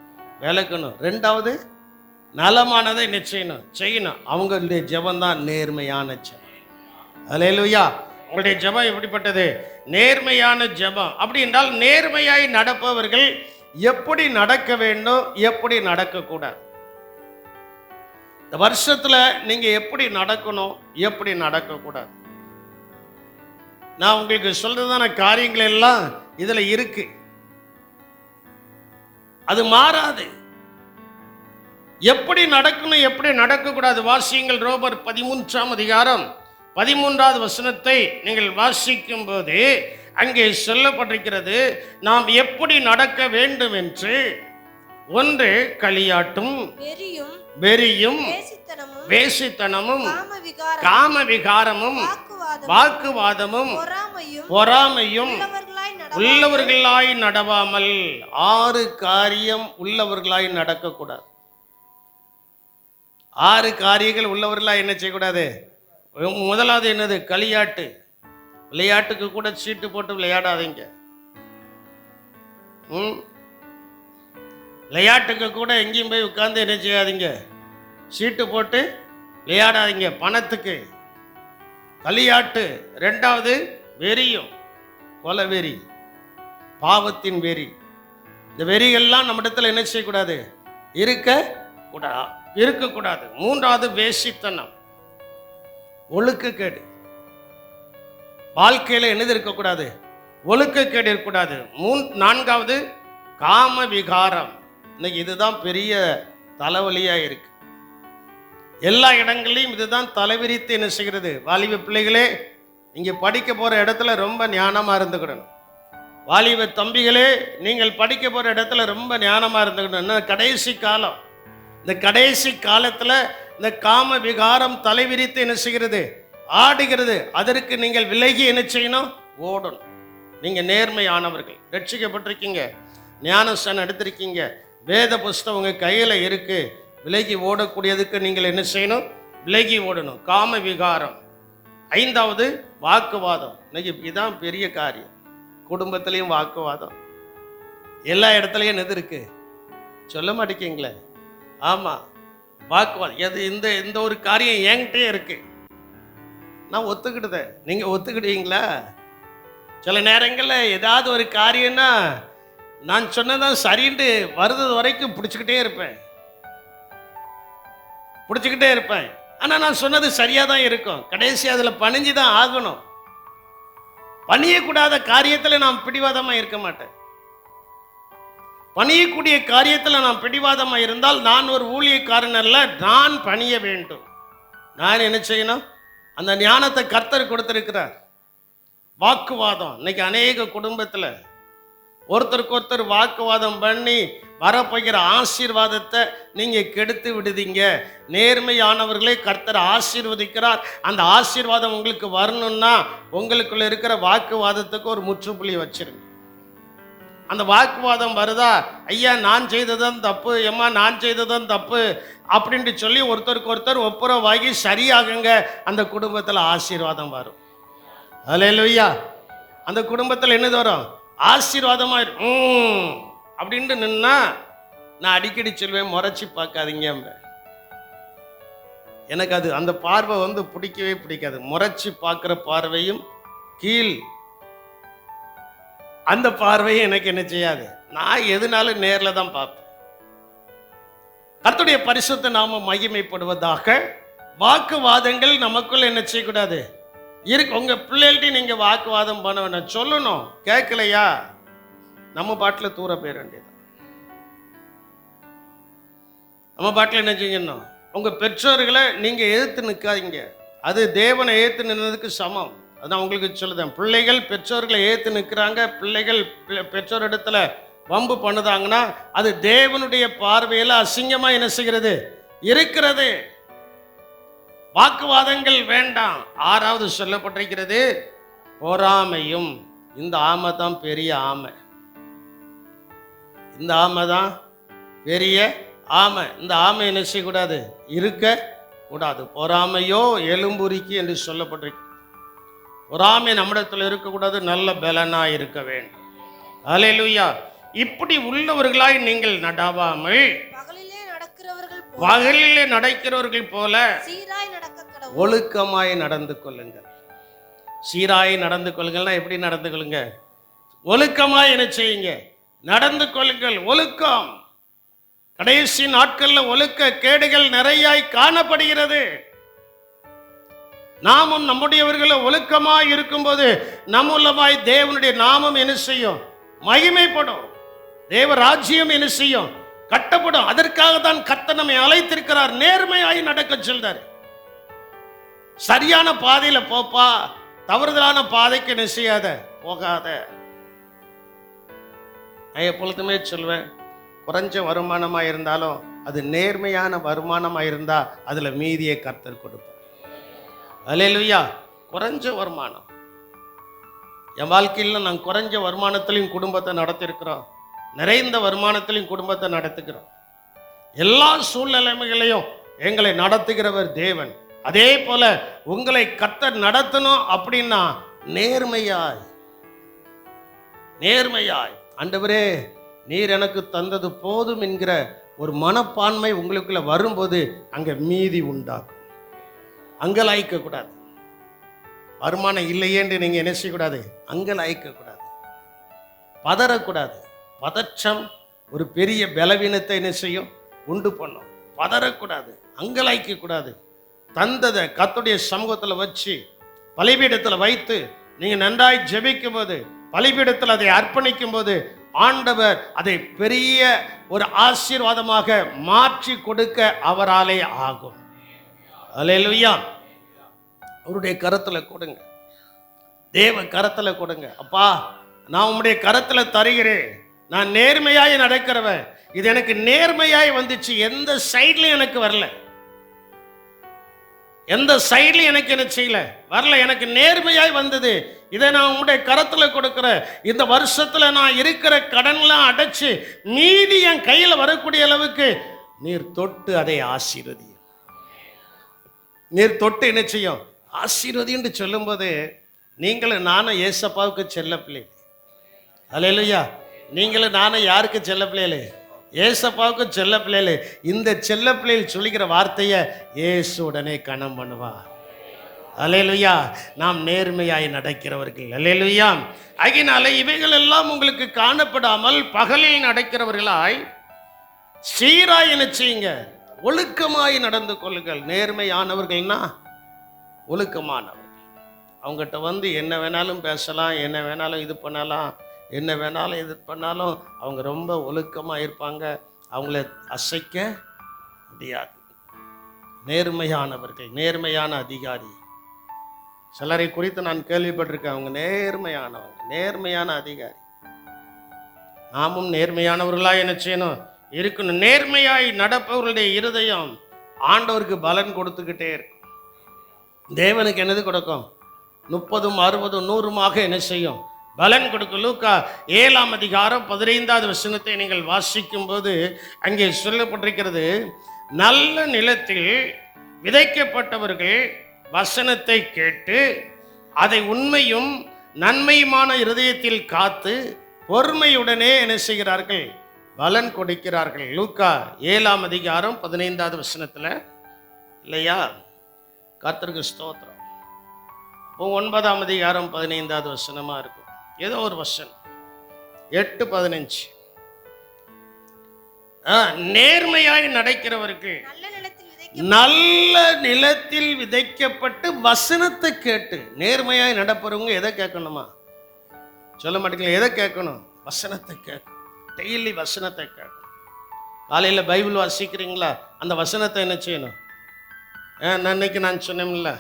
விலகணும். 2வது நலமானதை என்ன செய்யணும். அவங்களுடைய ஜெபம் தான் நேர்மையான ஜெபம். அல்லேலூயா. உங்களுடைய ஜெபம் எப்படிப்பட்டது, நேர்மையான ஜெபம். அப்படி என்றால் நேர்மையாய் நடப்பவர்கள் எப்படி நடக்க வேண்டும், எப்படி நடக்கக்கூடாது. இந்த வருஷத்துல நீங்க எப்படி நடக்கணும், எப்படி நடக்கக்கூடாது, நான் உங்களுக்கு சொல்றதான காரியங்கள் எல்லாம் இதுல இருக்கு. அது மாறாது. எப்படி நடக்கணும், எப்படி நடக்கக்கூடாது வாசியுங்கள். ரோமர் 13ஆம் அதிகாரம் 13வது வசனத்தை நீங்கள் வாசிக்கும் போது அங்கே சொல்லப்பட்டிருக்கிறது, நாம் எப்படி நடக்க வேண்டும் என்று. ஒன்று களியாட்டும், வெறியும், வேசித்தனமும், காம விகாரமும், வாக்குவாதமும், பொறாமையும் உள்ளவர்களாய் நடவாமல். 6 காரியம் உள்ளவர்களாய் நடக்கக்கூடாது. 6 காரியங்கள் உள்ளவர்களாய் என்ன செய்யக்கூடாது? முதலாவது என்னது? களியாட்டு. விளையாட்டுக்கு கூட சீட்டு போட்டு விளையாடாதீங்க. விளையாட்டுக்கு கூட எங்கேயும் போய் உட்கார்ந்து என்ன செய்யாதீங்க, சீட்டு போட்டு விளையாடாதீங்க பணத்துக்கு. களியாட்டு. 2வது வெறியும், கொலை வெறி, பாவத்தின் வெறி. இந்த வெறிகள்லாம் நம்ம இடத்துல என்ன செய்யக்கூடாது? இருக்கக்கூடாது. 3வது வேசித்தனம், ஒழுக்கக்கேடு. வாழ்க்கையில என்னது இருக்கக்கூடாது? ஒழுக்கக்கேடு இருக்கக்கூடாது. 4வது காம விகாரம். இன்னைக்கு இதுதான் பெரிய தலைவலியா இருக்கு. எல்லா இடங்களையும் இதுதான் தலைவிரித்து என்ன செய்கிறது? வாலிப பிள்ளைகளே, நீங்க படிக்க போற இடத்துல ரொம்ப ஞானமா இருந்துக்கிடணும். வாலிப தம்பிகளே, நீங்கள் படிக்க போற இடத்துல ரொம்ப ஞானமா இருந்துக்கிடணும். கடைசி காலம். இந்த கடைசி காலத்துல இந்த காம விகாரம் தலைவிரித்து என்ன செய்கிறது? ஆடுகிறது. அதற்கு நீங்கள் விலகி என்ன செய்யணும்? ஓடணும். நீங்க நேர்மையானவர்கள், ரட்சிக்கப்பட்டிருக்கீங்க, ஞானஸ்தானம் எடுத்திருக்கீங்க, வேத புஸ்தகம் உங்க கையில இருக்கு. விலகி ஓடக்கூடியதுக்கு நீங்கள் என்ன செய்யணும்? விலகி ஓடணும். காம விகாரம். 5வது வாக்குவாதம். இன்னைக்கு இதுதான் பெரிய காரியம். குடும்பத்திலையும் வாக்குவாதம், எல்லா இடத்துலையும் எது இருக்கு? சொல்ல மாட்டேங்கிங்களே. ஆமா, வாக்குவாதம். எது? இந்த ஒரு காரியம் என்கிட்டே இருக்கு, நான் ஒத்துக்கிட்டேன், நீங்க ஒத்துக்கிட்டீங்களா? சில நேரங்களில் ஏதாவது ஒரு காரியம்னா நான் சொன்னதான் சரின்ட்டு வருது வரைக்கும் பிடிச்சிக்கிட்டே இருப்பேன். ஆனால் நான் சொன்னது சரியாக தான் இருக்கும். கடைசி அதில் பணிஞ்சு தான் ஆகணும். பணியக்கூடாத காரியத்தில் நான் பிடிவாதமாக இருக்க மாட்டேன். பணியக்கூடிய காரியத்தில் நான் பிடிவாதமாக இருந்தால் நான் ஒரு ஊழியக்காரன் அல்ல, நான் பணிய வேண்டும். நான் என்ன செய்யணும்? அந்த ஞானத்தை கர்த்தர் கொடுத்திருக்கிறார். வாக்குவாதம். இன்னைக்கு அநேக குடும்பத்தில் ஒருத்தருக்கு ஒருத்தர் வாக்குவாதம் பண்ணி வரப்போகிற ஆசீர்வாதத்தை நீங்க கெடுத்து விடுதீங்க. நேர்மையானவர்களே கர்த்தர் ஆசீர்வதிக்கிறார். அந்த ஆசீர்வாதம் உங்களுக்கு வரணும்னா உங்களுக்குள்ள இருக்கிற வாக்குவாதத்துக்கு ஒரு முற்றுப்புள்ளி வச்சிருங்க. அந்த வாக்குவாதம் வருதா, ஐயா நான் செய்ததும் தப்பு, எம்மா நான் செய்ததும் தப்பு அப்படின்ட்டு சொல்லி ஒருத்தருக்கு ஒருத்தர் ஒப்புரவாகி சரியாகுங்க. அந்த குடும்பத்தில் ஆசீர்வாதம் வரும். அல்லேலூயா. அந்த குடும்பத்தில் என்னது வரும்? ஆசீர்வாதமா அப்படின்ட்டு நின்னா, நான் அடிக்கடி சொல்வேன், முறைச்சி பார்க்காதீங்க. எனக்கு அது அந்த பார்வை பிடிக்கவே பிடிக்காது. முறைச்சி பார்க்குற பார்வையும் கீழ் அந்த பார்வையும் எனக்கு என்ன செய்யாது. நான் எதுனாலும் நேரில் தான் பார்ப்பேன். கர்த்தருடைய பரிசுத்த நாமம் மகிமைப்படுவதாக. வாக்குவாதங்கள் நமக்குள்ள என்ன செய்யக்கூடாது இருக்கு. உங்க பிள்ளைகள்ட்ட நீங்க வாக்குவாதம் பண்ண வேண்டாம், சொல்லணும். கேட்கலையா நம்ம பாட்டில் தூர போயிட வேண்டியது. நம்ம பாட்டில் என்ன செய்யணும்? உங்க பெற்றோர்களை நீங்க எதிர்த்து நிற்காதீங்க. அது தேவனை எதிர்த்து நின்றதுக்கு சமம். அதான் உங்களுக்கு சொல்லுதேன். பிள்ளைகள் பெற்றோர்களை ஏற்று நிற்கிறாங்க, பிள்ளைகள் பெற்றோர் இடத்துல வம்பு பண்ணுதாங்கன்னா அது தேவனுடைய பார்வையில் அசிங்கமா என்ன செய்கிறது இருக்கிறது. வாக்குவாதங்கள் வேண்டாம். 6வது சொல்லப்பட்டிருக்கிறது பொறாமையும். இந்த ஆமை தான் பெரிய ஆமை. இந்த ஆமை தான் பெரிய ஆமை. இந்த ஆமை என்ன செய்யக்கூடாது? இருக்க கூடாது. பொறாமையோ எலும்புரிக்கு என்று சொல்லப்பட்டிருக்கு. பொறாமை நம்மிடத்தில் இருக்கக்கூடாது, நல்ல பலனா இருக்க வேண்டும். அல்லேலூயா. இப்படி உள்ளவர்களாய் நீங்கள் நடாவாமல் பகலிலே நடக்கிறவர்கள் போல ஒழுக்கமாய் நடந்து கொள்ளுங்கள். சீராய் நடந்து கொள்ளுங்கள்னா எப்படி நடந்து கொள்ளுங்க? ஒழுக்கமாய் என்ன செய்யுங்க? நடந்து கொள்ளுங்கள். ஒழுக்கம். கடைசி நாட்கள்ல ஒழுக்க கேடுகள் நிறையாய் காணப்படுகிறது. நாமும் நம்முடையவர்களை ஒழுக்கமாய் இருக்கும்போது நம்முள்ளமாய் தேவனுடைய நாமம் என்ன செய்யும்? மகிமைப்படும். தேவ ராஜ்யம் என்ன செய்யும்? கட்டப்படும். அதற்காக தான் கர்த்தர் நம்மை அழைத்திருக்கிறார். நேர்மையாய் நடக்க சொல்றார். சரியான பாதையில போப்பா, தவறுதலான பாதைக்கு என்ன செய்யாத, போகாத. நான் எப்பொழுதுமே சொல்வேன், குறைஞ்ச வருமானமா இருந்தாலும் அது நேர்மையான வருமானமா இருந்தா அதுல மீதியை கர்த்தர் கொடுப்பார். அல்லேலூயா. குறைஞ்ச வருமானம், என் வாழ்க்கையில் நான் குறைஞ்ச வருமானத்திலையும் குடும்பத்தை நடத்திருக்கிறோம், நிறைந்த வருமானத்திலையும் குடும்பத்தை நடத்துகிறோம். எல்லா சூழ்நிலைமைகளையும் எங்களை நடத்துகிறவர் தேவன். அதே போல உங்களை கர்த்தர் நடத்தணும் அப்படின்னா நேர்மையாய், நேர்மையாய், ஆண்டவரே நீர் எனக்கு தந்தது போதும் என்கிற ஒரு மனப்பான்மை உங்களுக்குள்ள வரும்போது அங்க மீதி உண்டாகும். அங்கலாய்க்க கூடாது. வருமானம் இல்லையேன்று நீங்க என்ன செய்யக்கூடாது, அங்கலாய்க்க கூடாது, பதறக்கூடாது. பதற்றம் ஒரு பெரிய பலவீனத்தை என்ன செய்யும், உண்டு பண்ணும். பதறக்கூடாது, அங்கலாய்க்க கூடாது. தந்ததை கர்த்தருடைய சமூகத்தில் வச்சு பலிபீடத்தில் வைத்து நீங்க நன்றாய் ஜெபிக்கும் போது, பலிபீடத்தில் அதை அர்ப்பணிக்கும் போது ஆண்டவர் அதை பெரிய ஒரு ஆசீர்வாதமாக மாற்றி கொடுக்க அவராலே ஆகும். அல்லேலூயா. அவருடைய கரத்துல கொடுங்க, தேவ கரத்துல கொடுங்க. அப்பா, நான் உம்முடைய கரத்துல தருகிறேன், நான் நேர்மையாய் நடக்கிறவன், இது எனக்கு நேர்மையாய் வந்துச்சு, எந்த சைட்லயும் எனக்கு வரல, எந்த சைட்லயும் எனக்கு என்ன செய்யல, வரல, எனக்கு நேர்மையாய் வந்தது, இதை நான் உங்களுடைய கரத்துல கொடுக்கிறேன். இந்த வருஷத்துல நான் இருக்கிற கடன்லாம் அடைச்சு மீதி என் கையில வரக்கூடிய அளவுக்கு நீர் தொட்டு அதை ஆசீர்வதி. நீர் தொட்டு என்ன செய்யும், ஆசீர்வதி என்று சொல்லும்போது நீங்களும் நானும் ஏசப்பாவுக்கு செல்ல பிள்ளை. அல்லேலூயா. நீங்களும் நானும் யாருக்கு செல்ல பிள்ளைகளே, ஏசப்பாவுக்கு செல்ல பிள்ளைகளே. இந்த செல்ல பிள்ளைகள் சொல்லிக்கிற வார்த்தையை இயேசு உடனே கணம் பண்ணுவார். அல்லேலூயா. நாம் நேர்மையாய் நடக்கிறவர்கள். அல்லேலூயா. ஆகையினால இவைகள் எல்லாம் உங்களுக்கு காணப்படாமல் பகலில் நடக்கிறவர்களாய் சீராய் என்ன செய்யுங்க, ஒழுக்கமாய் நடந்து கொள்ளுங்கள். நேர்மையானவர்கள்னா ஒழுக்கமானவர்கள். அவங்ககிட்ட வந்து என்ன வேணாலும் பேசலாம், என்ன வேணாலும் இது பண்ணலாம், என்ன வேணாலும் இது பண்ணாலும் அவங்க ரொம்ப ஒழுக்கமாக இருப்பாங்க, அவங்கள அசைக்க முடியாது. நேர்மையானவர்கள், நேர்மையான அதிகாரி. சிலரை குறித்து நான் கேள்விப்பட்டிருக்கேன், அவங்க நேர்மையானவங்க, நேர்மையான அதிகாரி. நாமும் நேர்மையானவர்களாக என்ன செய்யணும், இருக்கணும். நேர்மையாய் நடப்பவர்களுடைய இருதயம் ஆண்டவருக்கு பலன் கொடுத்துக்கிட்டே இருக்கும். தேவனுக்கு என்னது கொடுக்கும், 30, 60, 100 என்ன செய்யும், பலன் கொடுக்கும். லூக்கா 7ஆம் அதிகாரம் 15வது வசனத்தை நீங்கள் வாசிக்கும் போது அங்கே சொல்லப்பட்டிருக்கிறது, நல்ல நிலத்தில் விதைக்கப்பட்டவர்கள் வசனத்தை கேட்டு அதை உண்மையும் நன்மையுமான இருதயத்தில் காத்து பொறுமையுடனே என்ன செய்கிறார்கள், பலன் கொடுக்கிறார்கள். லூக்கா 7ஆம் அதிகாரம் 15வது வசனத்தில் இல்லையா, கர்த்தருக்கு ஸ்தோத்திரம். 9ஆம் அதிகாரம் 15வது வசனமா இருக்கும், ஏதோ ஒரு வசனம், 8:15. நேர்மையாய் நடக்கிறவர்கள் நல்ல நிலத்தில் விதைக்கப்பட்டு வசனத்தை கேட்டு. நேர்மையாய் நடப்பவங்க எதை கேட்கணுமா, சொல்ல மாட்டீங்களா, எதை கேட்கணும், வசனத்தை கேட்கணும். டெய்லி வசனத்தை கேட்கணும். காலையில் பைபிள் வாசிக்கிறீங்களா, அந்த வசனத்தை என்ன செய்யணும். அன்னைக்கு நான் சொன்னேன்ல,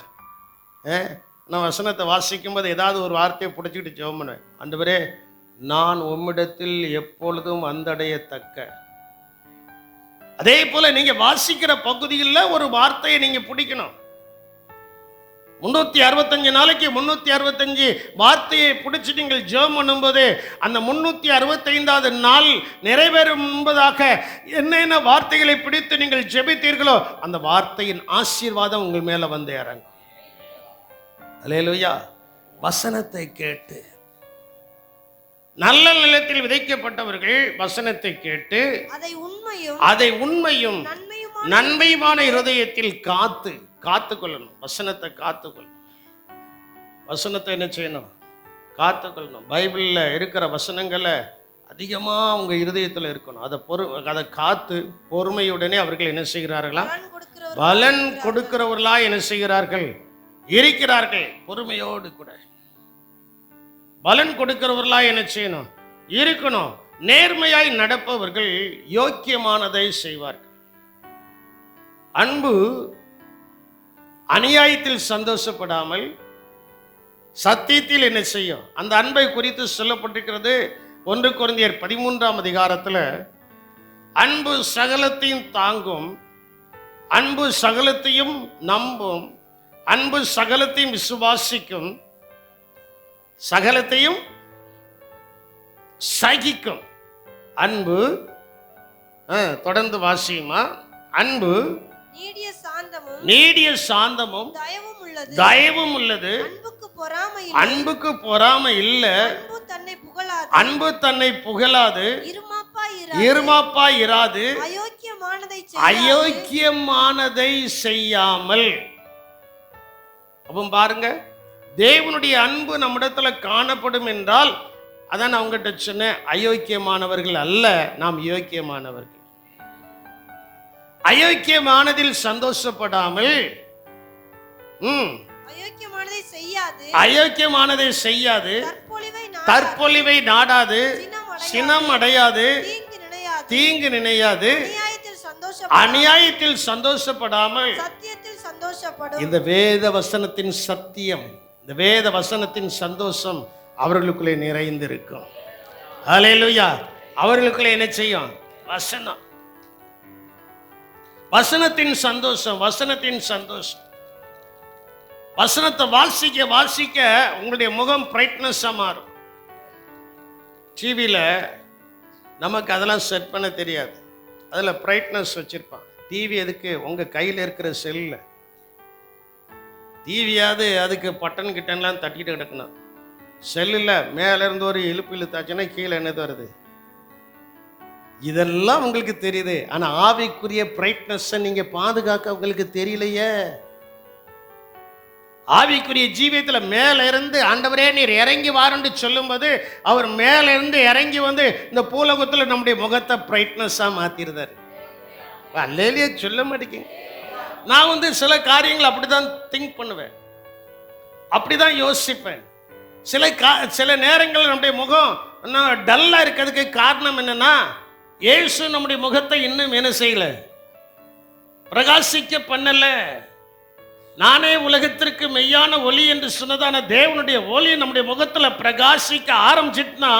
நான் வசனத்தை வாசிக்கும் போது ஏதாவது ஒரு வார்த்தையை பிடிச்சிக்கிட்டு ஜெபம் பண்ணுவேன். ஆண்டவரே, நான் உம்மிடத்தில் எப்பொழுதும் வந்தடையத்தக்க. அதே போல நீங்க வாசிக்கிற பகுதியில் ஒரு வார்த்தையை நீங்க பிடிக்கணும். 365 நாளைக்கு 365 வார்த்தையை பிடிச்சி நீங்கள் ஜெபம் பண்ணும்போது அந்த 365வது நாள் நிறைவேறும் முன்பதாக என்னென்ன வார்த்தைகளை பிடித்து நீங்கள் ஜெபித்தீர்களோ அந்த வார்த்தையின் ஆசீர்வாதம் உங்கள் மேல வந்து இறங்கும். அல்லேலூயா. வசனத்தை கேட்டு, நல்ல நிலத்தில் விதைக்கப்பட்டவர்கள் வசனத்தை கேட்டு அதை உண்மையும் நன்மையுமான இருதயத்தில் காத்து கொள்ளணும். வசனத்தை காத்துக்கொள்ளணும். வசனத்தை என்ன செய்யணும், காத்துக்கொள்ளணும். பைபிளில் இருக்கிற வசனங்களை அதிகமாக அவங்க இருதயத்தில் இருக்கணும். அதை காத்து பொறுமையுடனே அவர்கள் என்ன செய்கிறார்களா, பலன் கொடுக்கிறவர்களா என்ன செய்கிறார்கள், இருக்கிறார்கள். பொறுமையோடு கூட பலன் கொடுக்கிறவர்களா என்ன செய்யணும், இருக்கணும். நேர்மையாய் நடப்பவர்கள் யோக்கியமானதை செய்வார்கள். அநியாயத்தில் சந்தோஷப்படாமல் சத்தியத்தில் என்ன செய்யும்? அந்த அன்பை குறித்து சொல்லப்பட்டிருக்கிறது 1 கொரிந்தியர் 13ஆம் அதிகாரத்தில், அன்பு சகலத்தையும் தாங்கும், அன்பு சகலத்தையும் நம்பும், அன்பு சகலத்தையும் விசுவாசிக்கும், சகலத்தையும் சகிக்கும். அன்பு தொடர்ந்து வாசியுமா. அன்பு நீடிய சாந்தமும் தயவும் உள்ளது. அன்புக்கு பொறாமை இல்ல. அன்பு தன்னை புகழாது. இருமாப்பாய் இராது. அயோக்கியமானதை செய்யாமல். அப்ப பாருங்க, தேவனுடைய அன்பு நம்மிடத்துல காணப்படும் என்றால், அதான் நான் உங்ககிட்ட சொன்னேன், அயோக்கியமானவர்கள் அல்ல, நாம் யோக்கியமானவர்கள். அயோக்கியமானதில் சந்தோஷப்படாமல், அயோக்கியமானதை செய்யாது, தற்பொழிவை நாடாது, சினம் அடையாது, தீங்கு நினையாது, அநியாயத்தில் சந்தோஷப்படாமல், இந்த வேத வசனத்தின் சத்தியம், இந்த வேத வசனத்தின் சந்தோஷம் அவர்களுக்குள்ளே நிறைந்திருக்கும். ஹல்லேலூயா. அவர்களுக்குள்ளே என்ன செய்யும்? வசனம், வசனத்தின் சந்தோஷம், வசனத்தின் சந்தோஷம். வசனத்தை வாசிக்க வாசிக்க உங்களுடைய முகம் பிரைட்னஸா மாறும். டிவியில் நமக்கு அதெல்லாம் செட் பண்ண தெரியாது, அதில் பிரைட்னஸ் வச்சிருப்பான். டிவி எதுக்கு? உங்கள் கையில் இருக்கிற செல்ல டிவியாவது அதுக்கு பட்டன் கிட்டன்லாம் தட்டிட்டு கிடக்கணும். செல்லில் மேலேருந்து ஒரு இழுப்பு இழுத்தாச்சுன்னா கீழே என்னது வருது? இதெல்லாம் உங்களுக்கு தெரியுது. ஆனால் ஆவிக்குரிய பிரைட்னஸை நீங்கள் பாதுகாக்க உங்களுக்கு தெரியலையே. ஆவிக்குரிய ஜீவியத்தில் மேல இருந்து ஆண்டவரே நீர் இறங்கி வாருன்னு சொல்லும்போது, அவர் மேல இருந்து இறங்கி வந்து இந்த பூலோகத்தில் நம்முடைய முகத்தை பிரைட்னஸாக மாற்றிருந்தார். அல்லேலியே சொல்ல மாட்டேங்க. நான் சில காரியங்கள் அப்படிதான் திங்க் பண்ணுவேன், அப்படிதான் யோசிப்பேன். சில நேரங்களில் நம்முடைய முகம் டல்லாக இருக்கிறதுக்கு காரணம் என்னன்னா, இயேசு நம்முடைய முகத்தை இன்னும் என்ன செய்யல? பிரகாசிக்க பண்ணல. நானே உலகத்திற்கு மெய்யான ஒளி என்று சொன்னதான தேவனுடைய ஒளி நம்முடைய முகத்தில் பிரகாசிக்க ஆரம்பிச்சிட்டுனா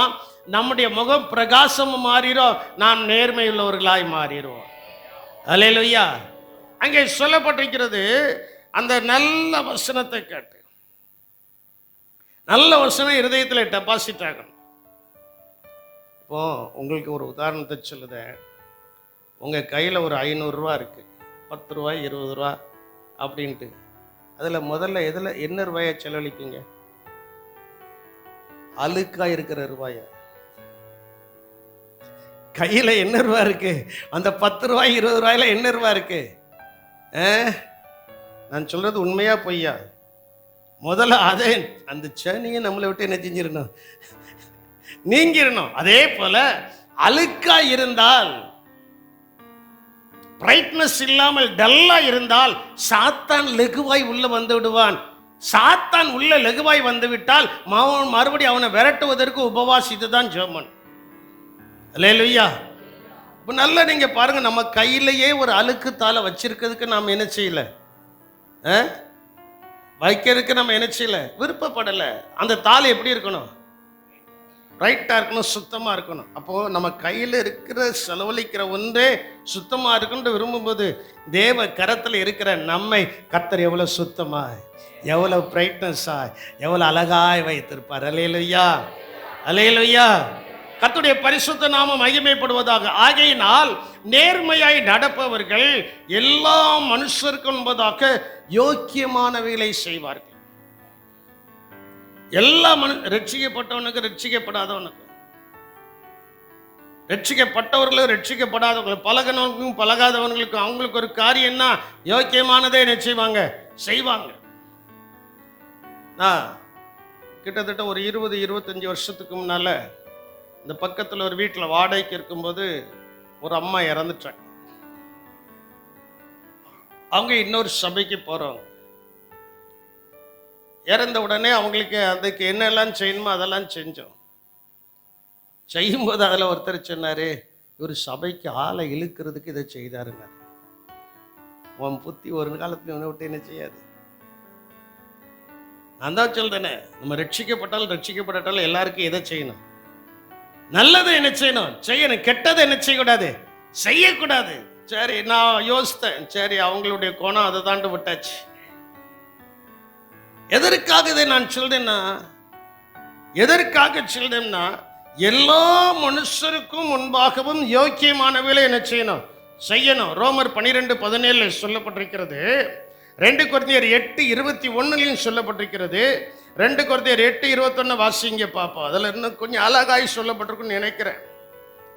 நம்முடைய முகம் பிரகாசமும் மாறிடும், நாம் நேர்மையுள்ளவர்களாய் மாறிடுவோம். அல்லேலூயா. அங்கே சொல்லப்பட்டிருக்கிறது, அந்த நல்ல வசனத்தை கேட்டு, நல்ல வசனம் இருதயத்தில் டெபாசிட் ஆகணும். இப்போ உங்களுக்கு ஒரு உதாரணத்தை சொல்லுதேன். உங்கள் கையில் ஒரு 500 ரூபா இருக்குது, 10 ரூபாய் 20 ரூபா அப்படின்ட்டு. அதில் முதல்ல என்ன ரூபாயை செலவழிப்பீங்க? அழுக்காக இருக்கிற ரூபாயா? கையில் என்ன ரூபா இருக்கு? அந்த 10 ரூபாய் 20 ரூபாயில என்ன ரூபா இருக்கு? நான் சொல்றது உண்மையா பொய்யா? முதல்ல அதே அந்த சேனியை நம்மளை விட்டு என்ன செஞ்சிடணும்? நீங்கிடணும். அதே போல அழுக்கா இருந்தால், பிரைட்னஸ் இல்லாமல் டல்லா இருந்தால், சாத்தான் லெகுவாய் உள்ள வந்து விடுவான். சாத்தான் உள்ள லெகுவாய் வந்து விட்டால் மறுபடியும் அவனை விரட்டுவதற்கு உபவாசித்து தான் ஜெபம். அல்லேலூயா. இப்போ நல்லா நீங்க பாருங்க, நம்ம கையிலேயே ஒரு அழுக்கு தாளை வச்சிருக்கிறதுக்கு நாம் என்ன செய்யல, வைக்கிறதுக்கு நம்ம என்ன செய்யல, விருப்பப்படலை. அந்த தாள் எப்படி இருக்கணும்? ரைட்டாக இருக்கணும், சுத்தமாக இருக்கணும். அப்போது நம்ம கையில் இருக்கிற செலவழிக்கிற ஒன்றே சுத்தமாக இருக்குன்னு விரும்பும்போது, தேவ கரத்தில் இருக்கிற நம்மை கர்த்தர் எவ்வளோ சுத்தமாய், எவ்வளோ பிரைட்னஸாய், எவ்வளோ அழகாய் வைத்திருப்பார். அல்லேலூயா, அல்லேலூயா. கர்த்தருடைய பரிசுத்த நாமம் மகிமைப்படுவதாக. ஆகையினால் நேர்மையாய் நடப்பவர்கள் எல்லா மனுஷருக்கும் என்பதாக யோக்கியமானவைகளை செய்வார்கள். எல்லா ரட்சிக்கப்பட்டவனுக்கு ரட்சிக்கப்படாதவனுக்கும், ரட்சிக்கப்பட்டவர்களும் ரட்சிக்கப்படாதவர்களும், பழகினவங்களுக்கும் பழகாதவர்களுக்கும் அவங்களுக்கு ஒரு காரியம்னா யோக்கியமானதை என்ன செய்வாங்க? செய்வாங்க. நான் கிட்டத்தட்ட ஒரு 20-25 வருஷத்துக்கு முன்னால இந்த பக்கத்தில் ஒரு வீட்டில் வாடகைக்கு இருக்கும்போது ஒரு அம்மா இறந்துட்டாங்க. அவங்க இன்னொரு சபைக்கு போகிறவங்க. இறந்த உடனே அவங்களுக்கு அதுக்கு என்னெல்லாம் செய்யணுமோ அதெல்லாம் செஞ்சோம். செய்யும்போது அதில் ஒருத்தர் சொன்னார், இவர் சபைக்கு ஆளை இழுக்கிறதுக்கு இதை செய்தாருங்க. உன் புத்தி ஒரு காலத்தில் உன்னை விட்டு என்ன செய்யாது. நான் தான் சொல்றேனே, நம்ம ரட்சிக்கப்பட்டாலும் எல்லாருக்கும் எதை செய்யணும்? நல்லதை என்ன செய்யணும்? செய்யணும். கெட்டதை என்ன செய்யக்கூடாது? செய்யக்கூடாது. சரி, நான் யோசித்தேன். சரி, அவங்களுடைய கோணம் அதை தாண்டு விட்டாச்சு. எதற்காக இதை நான் சொல்றேன்னா, எல்லா மனுஷருக்கும் முன்பாகவும் யோக்கியமானவர்களை என்ன செய்யணும்? செய்யணும். ரோமர் 12:17 சொல்லப்பட்டிருக்கிறது. 2 கொரிந்தியர் 8:21 சொல்லப்பட்டிருக்கிறது. 2 கொரிந்தியர் 8:21 வாசிங்க பாப்போம். அதுல இன்னும் கொஞ்சம் அழகாய் சொல்லப்பட்டிருக்குன்னு நினைக்கிறேன்.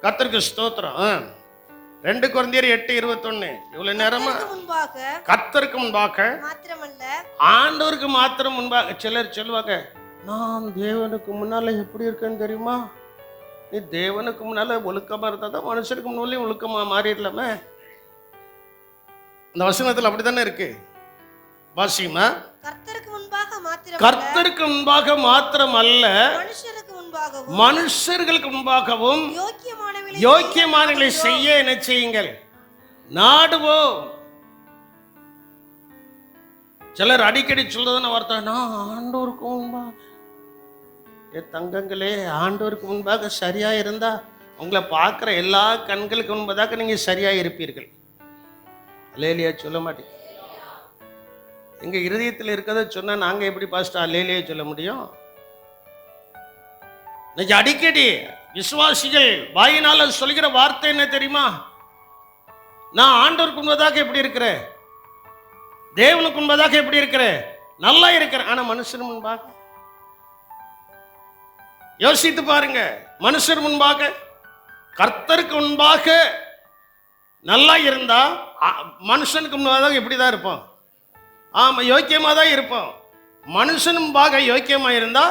கர்த்தருக்கு ஸ்தோத்திரம். 2 கொரிந்தியர் 8:21 இவ்வளவு நேரமா கர்த்தருக்கு முன்பாக மாத்திரமல்ல, ஆண்டவருக்கு மாத்திரம் முன்பாக. சிலர் சொல்லுவாங்க, நான் தேவனுக்கு முன்னால எப்படி இருக்கேன்னு தெரியுமா? நீ தேவனுக்கு முன்னால ஒழுக்கமா இருந்தாதான் மனுஷருக்கு முன்னாலேயும் ஒழுக்கமா மாறிடலாமே. அந்த வசனத்தில் அப்படித்தானே இருக்கு. வாசிமா, கர்த்தருக்கு முன்பாக மாத்திரம் அல்ல, மனுஷர்களுக்கு முன்பாகவும் யோக்கியமானவர்களை செய்ய என்ன செய்யுங்கள்? நாடுவோம். சிலர் அடிக்கடி சொல்றதுன்னு வார்த்தை, நான் ஆண்டவருக்கு முன்பாக. தங்கங்களே, ஆண்டவருக்கு முன்பாக சரியா இருந்தா உங்களை பார்க்குற எல்லா கண்களுக்கு முன்பதாக நீங்க சரியா இருப்பீர்கள். அல்லேலியா சொல்ல மாட்டீங்க. எங்க இருதயத்தில் இருக்கிறத சொன்னா நாங்க எப்படி பாஸ்டர் அல்லேலியா சொல்ல முடியும்? இன்னைக்கு அடிக்கடி விசுவாசிகள் வாயினால சொல்கிற வார்த்தை என்ன தெரியுமா? நான் ஆண்டவருக்கு முன்பதாக எப்படி இருக்கிறேன்? தேவனுக்கு முன்பதாக எப்படி இருக்கிறேன்? நல்லா இருக்கிறேன். ஆனா மனுஷன் முன்பாக யோசித்து பாருங்க. மனுஷர் முன்பாக, கர்த்தருக்கு முன்பாக நல்லா இருந்தா மனுஷனுக்கு முன்பாக எப்படிதான் இருப்போம்? ஆமா, யோக்கியமா தான் இருப்போம். மனுஷன் முன்பாக யோக்கியமா இருந்தா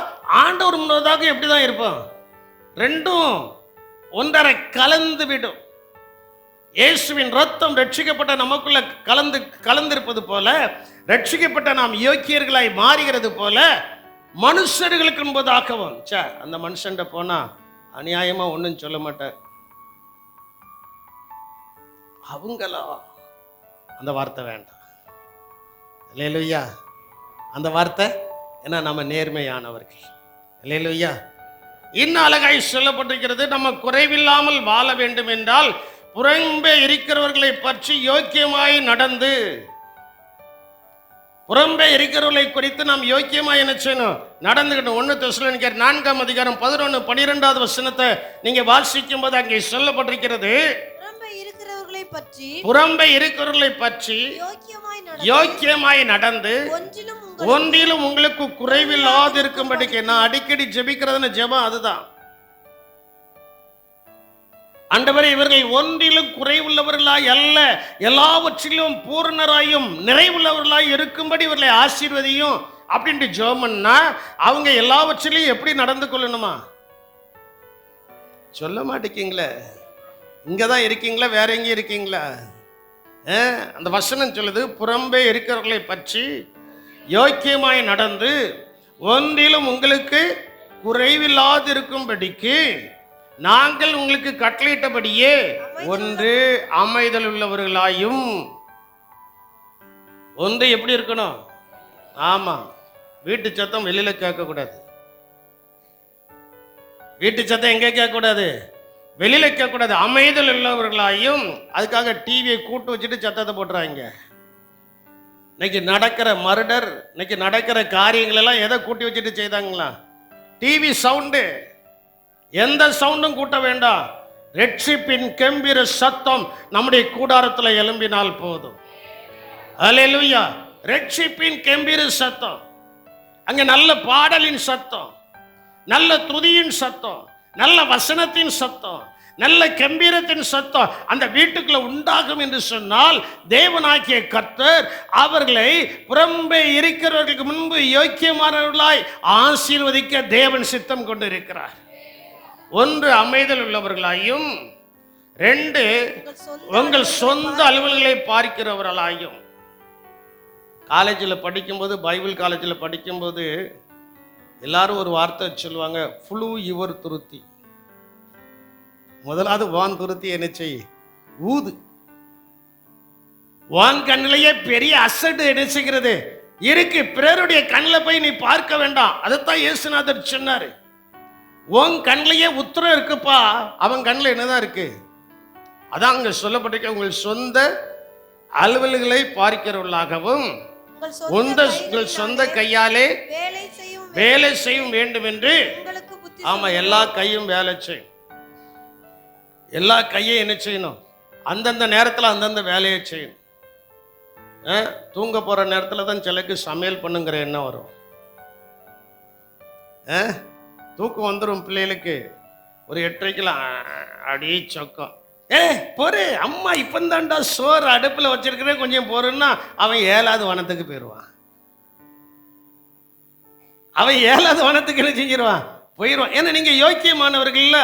ஆண்டவர் முன்பதாக எப்படிதான் இருப்போம்? ரெண்டும் ஒன்றரை கலந்து விடும். இயேசுவின் ரத்தம் ரட்சிக்கப்பட்ட நமக்குள்ள கலந்திருப்பது போல, ரட்சிக்கப்பட்ட நாம் யோக்கியர்களாய் மாறுகிறது போல, மனுஷர்களுக்கு முன்பதாகவும் அந்த மனுஷன் போனா அநியாயமா ஒன்றும் சொல்ல மாட்டார். அவங்களா அந்த வார்த்தை வேண்டாம். அல்லேலூயா. அந்த வார்த்தை ஏன்னா நம்ம நேர்மையானவர்கள். அல்லேலூயா. இன்னும் அழகாய் சொல்லப்பட்டிருக்கிறது, நம்ம குறைவில்லாமல் வாழ வேண்டும் என்றால் புறம்பே இருக்கிறவர்களை பற்றி யோக்கியமாய் நடந்து, புறம்பே இருக்கிறவர்களை குறித்து நாம் யோக்கியமா என்ன செய்யணும்? நடந்துக்கணும். 1 தெசலோனிக்கேயர் 4:11-12 வசனத்தை நீங்க வாசிக்கும் போது அங்கே சொல்லப்பட்டிருக்கிறது, புறம்பே இருக்கிறவர்களை பற்றி யோக்கியமாய் நடந்து ஒன்றிலும் உங்களுக்கு குறைவில்லாது இருக்கும்படிக்கு. நான் அடிக்கடி ஜெபிக்கிறதுன்னு ஜெபம் அதுதான். ஆண்டவரே, இவர்கள் ஒன்றிலும் குறைவுள்ளவர்களாய் அல்ல, எல்லாவற்றிலும் பூர்ணராயும் நிறைவுள்ளவர்களாய் இருக்கும்படி இவர்களை ஆசீர்வதியும் அப்படின்ட்டு ஜெபம்னா அவங்க எல்லாவற்றிலையும் எப்படி நடந்து கொள்ளணுமா? சொல்ல மாட்டேங்கீங்களே. இங்கதான் இருக்கீங்களா, வேற எங்கேயும் இருக்கீங்களா? அந்த வசனம் சொல்லுது, புறம்பே இருக்கிறவர்களை பற்றி யோக்கியமாய் நடந்து ஒன்றிலும் உங்களுக்கு குறைவில்லாது இருக்கும்படிக்கு நாங்கள் உங்களுக்கு கட்டளையிட்டபடியே ஒன்று அமைதல் உள்ளவர்களாயும். ஒன்று எப்படி இருக்கணும்? ஆமா, வீட்டு சத்தம் வெளியில கேட்கக்கூடாது. வீட்டு சத்தம் எங்க கேட்கக்கூடாது? வெளியில கேட்கக்கூடாது. அமைதல் உள்ளவர்களாயும். அதுக்காக டிவியை கூட்டு வச்சுட்டு சத்தத்தை போட்டுறாங்க. இன்னைக்கு நடக்கிற மர்டர், இன்னைக்கு நடக்கிற காரியங்கள் எல்லாம் எதை கூட்டி வச்சுட்டு செய்தாங்களா? TV sound. எந்த சவுண்டும் கூட்ட வேண்டாம். ரட்சிப்பின் கம்பீர சத்தம் நம்முடைய கூடாரத்தில் எழும்பினால் போதும். அல்லேலூயா. ரட்சிப்பின் கம்பீர சத்தம், அங்க நல்ல பாடலின் சத்தம், நல்ல துதியின் சத்தம், நல்ல வசனத்தின் சத்தம், நல்ல கம்பீரத்தின் சத்தம் அந்த வீட்டுக்குள்ள உண்டாகும் என்று சொன்னால், தேவனாகிய கர்த்தர் அவர்களை புறம்பே இருக்கிறவர்களுக்கு முன்பு யோக்கியமானவர்களாய் ஆசீர்வதிக்க தேவன் சித்தம் கொண்டு இருக்கிறார். ஒன்று அமைதல் உள்ளவர்களாயும், 2 உங்கள் சொந்த அலுவல்களை பார்க்கிறவர்களாயும். காலேஜில் படிக்கும்போது, பைபிள் காலேஜில் படிக்கும்போது எல்லாரும் ஒரு வார்த்தை சொல்லுவாங்க, ஃப்ளூ யுவர் துருத்தி. முதலாவது வான் துருத்தி என்ன செய்? ஊது. வான் கண்ணிலேயே பெரிய அசடு என்ன செய்கிறது? இருக்கு. பிறருடைய கண்ணில் போய் நீ பார்க்க வேண்டாம். அதைத்தான் இயேசுநாதர் சொன்னாரு. உன் கண்ணிலேயே உத்தரம் இருக்குப்பா, அவன் கண்ணில் என்னதான் இருக்கு? அதான் அங்க சொல்லப்பட்டிருக்க, உங்கள் சொந்த அலுவல்களை பார்க்கிறவர்களாகவும் உங்கள் சொந்த கையாலே வேலை செய்யும் வேண்டும் என்று. ஆமா, எல்லா கையும் வேலை செய்யும். எல்லா கையும் என்ன செய்யணும்? அந்தந்த நேரத்தில் அந்தந்த வேலையை செய்யணும். தூங்க போற நேரத்தில் தான் சிலக்கு சமையல் பண்ணுங்கிற எண்ணம் வரும். தூக்கம் வந்துடும் பிள்ளைகளுக்கு. ஒரு 8:30 அடி சொக்கம். பொறு அம்மா இப்பந்தாண்டா சோறு அடுப்புல வச்சிருக்கிறேன் கொஞ்சம் பொறுன்னா அவன் 7வது வனத்துக்கு போயிடுவான். அவன் 7வது வனத்துக்கு என்ன செஞ்சிருவான்? போயிடுவான். ஏன்னா நீங்க யோக்கியமானவர்கள்.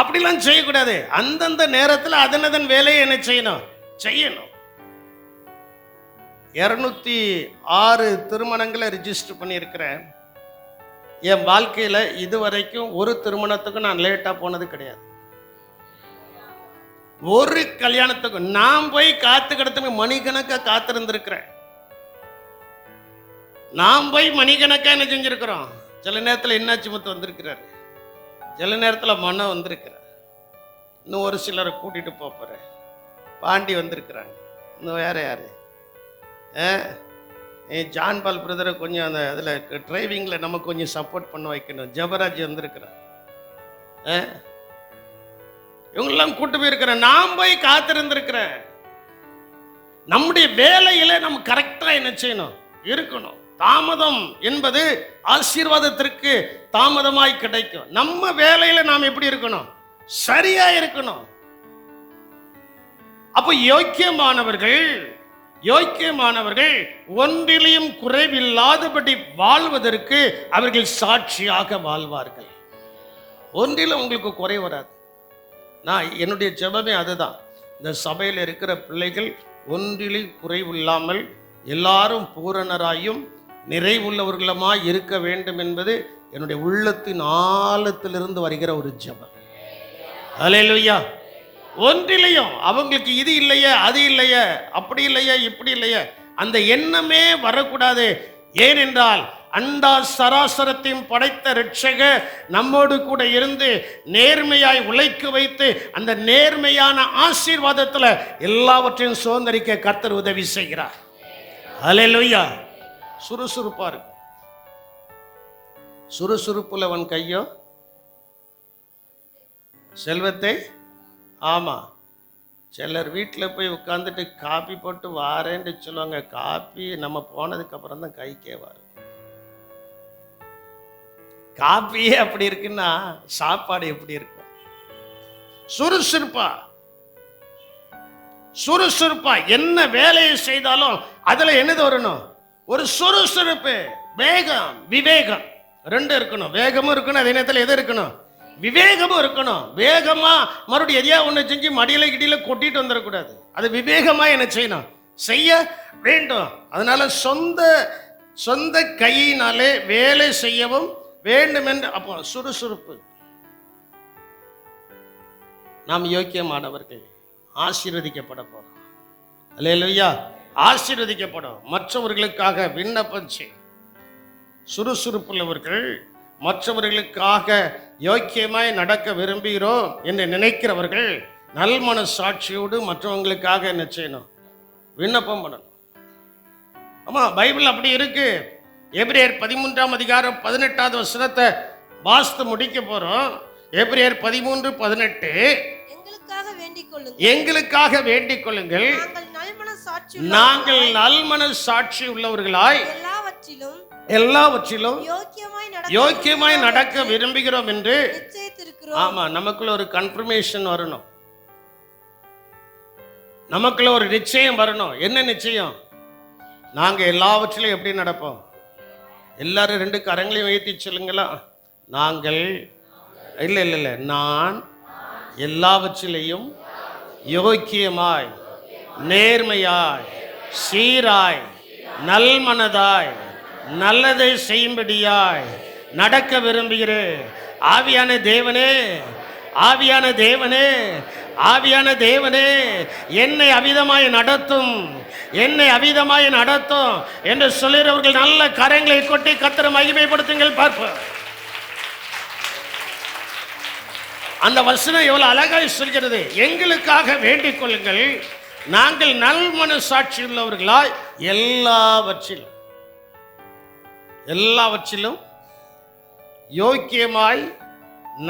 அப்படிலாம் செய்யக்கூடாது. அந்தந்த நேரத்தில் அதனதன் வேலையை என்ன செய்யணும்? 206 திருமணங்களை ரிஜிஸ்டர் பண்ணியிருக்கிறேன். என் வாழ்க்கையில் இதுவரைக்கும் ஒரு திருமணத்துக்கும் நான் லேட்டாக போனது கிடையாது. ஒரு கல்யாணத்துக்கும் நான் போய் காத்து கிடத்துக்கு மணிக்கணக்காக காத்திருந்திருக்கிறேன். நாம் போய் மணிக்கணக்காக என்ன செஞ்சிருக்கிறோம்? சில நேரத்தில் என்னாச்சு முத்து வந்திருக்கிறாரு, சில நேரத்தில் மனம் வந்திருக்கிறார். இன்னும் ஒரு சிலரை கூட்டிட்டு போறேன். பாண்டி வந்திருக்கிறாங்க. இன்னும் வேற யாரு? ஜான் பால் பிரதரை கொஞ்சம் அந்த அதில் டிரைவிங்கில் நமக்கு கொஞ்சம் சப்போர்ட் பண்ண வைக்கணும். ஜபராஜ் வந்திருக்கிறார். இவங்களெல்லாம் கூட்டு போயிருக்கிறேன். நான் போய் காத்திருந்திருக்கிறேன். நம்முடைய வேலையில நம்ம கரெக்டா என்ன செய்யணும்? இருக்கணும். தாமதம் என்பது ஆசீர்வாதத்திற்கு தாமதமாய் கிடைக்கும். நம்ம வேலையில நாம் எப்படி இருக்கணும்? சரியா இருக்கணும். அப்போ யோக்கியமானவர்கள் ஒன்றிலையும் குறைவில்லாதபடி வாழ்வதற்கு அவர்கள் சாட்சியாக வாழ்வார்கள். ஒன்றிலும் உங்களுக்கு குறை வராது. நான் என்னுடைய ஜெபமே அதுதான். இந்த சபையில் இருக்கிற பிள்ளைகள் ஒன்றிலும் குறைவில்லாமல் எல்லாரும் பூரணராயும் நிறைவுள்ளவர்களுமாய் இருக்க வேண்டும் என்பது என்னுடைய உள்ளத்தின் ஆழத்திலிருந்து வருகிற ஒரு ஜெபம். அல்லேலூயா. ஒன்றிலையும் அவங்களுக்கு இது இல்லையே, அது இல்லையே, அப்படி இல்லையே, இப்படி இல்லையே, அந்த எண்ணமே வரக்கூடாது. ஏனென்றால் அண்டா சராசரத்தையும் படைத்த இரட்சகர் நம்மோடு கூட இருந்து நேர்மையாய் உழைக்க வைத்து அந்த நேர்மையான ஆசீர்வாதத்தில் எல்லாவற்றையும் சுதந்திரிக்க கர்த்தர் உதவி செய்கிறார். அல்லேலூயா. சுறுசுறுப்பா இருக்கும். சுறுசுறுப்புல அவன் கையோ செல்வத்தை. ஆமா, சிலர் வீட்டில் போய் உட்காந்துட்டு காப்பி போட்டு வாரேன்னு சொல்லுவாங்க. காப்பி நம்ம போனதுக்கு அப்புறம் தான் கைக்கே வரும். காப்பியே அப்படி இருக்குன்னா சாப்பாடு எப்படி இருக்கும்? சுறுசுறுப்பா என்ன வேலையை செய்தாலும் அதுல என்னது வரணும்? ஒரு சுறுசுறுப்பு, வேகம், விவேகம் ரெண்டு இருக்கணும். வேகமும் இருக்கணும், அதே நேரத்தில் எது இருக்கணும்? விவேகமும் இருக்கணும். வேகமா மறுபடியும் எதையா ஒன்று செஞ்சு மடியில கிடியில கொட்டிட்டு வந்துடக்கூடாது. அது விவேகமா என்ன செய்யணும்? செய்ய வேண்டும். அதனால சொந்த கையினாலே வேலை செய்யவும் வேண்டும் என்று. அப்போ சுறுசுறுப்பு. நாம் யோக்கியமானவர்கள் ஆசீர்வதிக்கப்பட போறோம். அல்லேலூயா. ஆசீர்வதிக்கப்படும். மற்றவர்களுக்காக விண்ணப்பம் செய். சுறுசுறுப்புள்ளவர்கள் மற்றவர்களுக்காக யோக்கியமாய் நடக்க விரும்புகிறோம் என்று நினைக்கிறவர்கள் நல்மன சாட்சியோடு மற்றவங்களுக்காக என்ன செய்யணும்? விண்ணப்பம் பண்ணணும். ஆமா, பைபிள் அப்படி இருக்கு. எபிரேயர் 13ஆம் அதிகாரம் 18வது வசனத்தை வாசித்து முடிக்க போறோம். எபிரேயர் 13:18. எங்களுக்காக வேண்டிக் கொள்ளுங்கள், நாங்கள் நல்மன சாட்சி உள்ளவர்களாய் எல்லாவற்றிலும் யோக்கியமாய் நடக்க விரும்புகிறோம் என்று. ஆமா, நமக்குள்ள ஒரு கன்ஃபர்மேஷன் வரணும். நமக்குள்ள ஒரு நிச்சயம் வரணும். என்ன நிச்சயம்? நாங்க எல்லாவற்றிலும் எப்படி நடப்போம்? எல்லாரும் 2 கரங்களையும் வைத்து சொல்லுங்களா. நாங்கள் இல்ல நான் எல்லாவற்றிலையும் யோக்கியமாய், நேர்மையாய், சீராய், நல்மனதாய், நல்லதை செய்யும்படியாய் நடக்க விரும்புகிறேன். ஆவியான தேவனே ஆவியான தேவனே என்னை அவிதமாய் நடத்தும், என்னை அவிதமாய் நடத்தும் என்று சொல்லுகிறவர்கள் நல்ல கரங்களை கொட்டி கர்த்தரை மகிமைப்படுத்துங்கள் பார்ப்போம். அந்த வசனம் எவ்வளவு அழகாய் சொல்கிறது. எங்களுக்காக வேண்டிக் கொள்ளுங்கள், நாங்கள் நல் மனசாட்சி உள்ளவர்களாய் எல்லாவற்றிலும் யோக்கியமாய்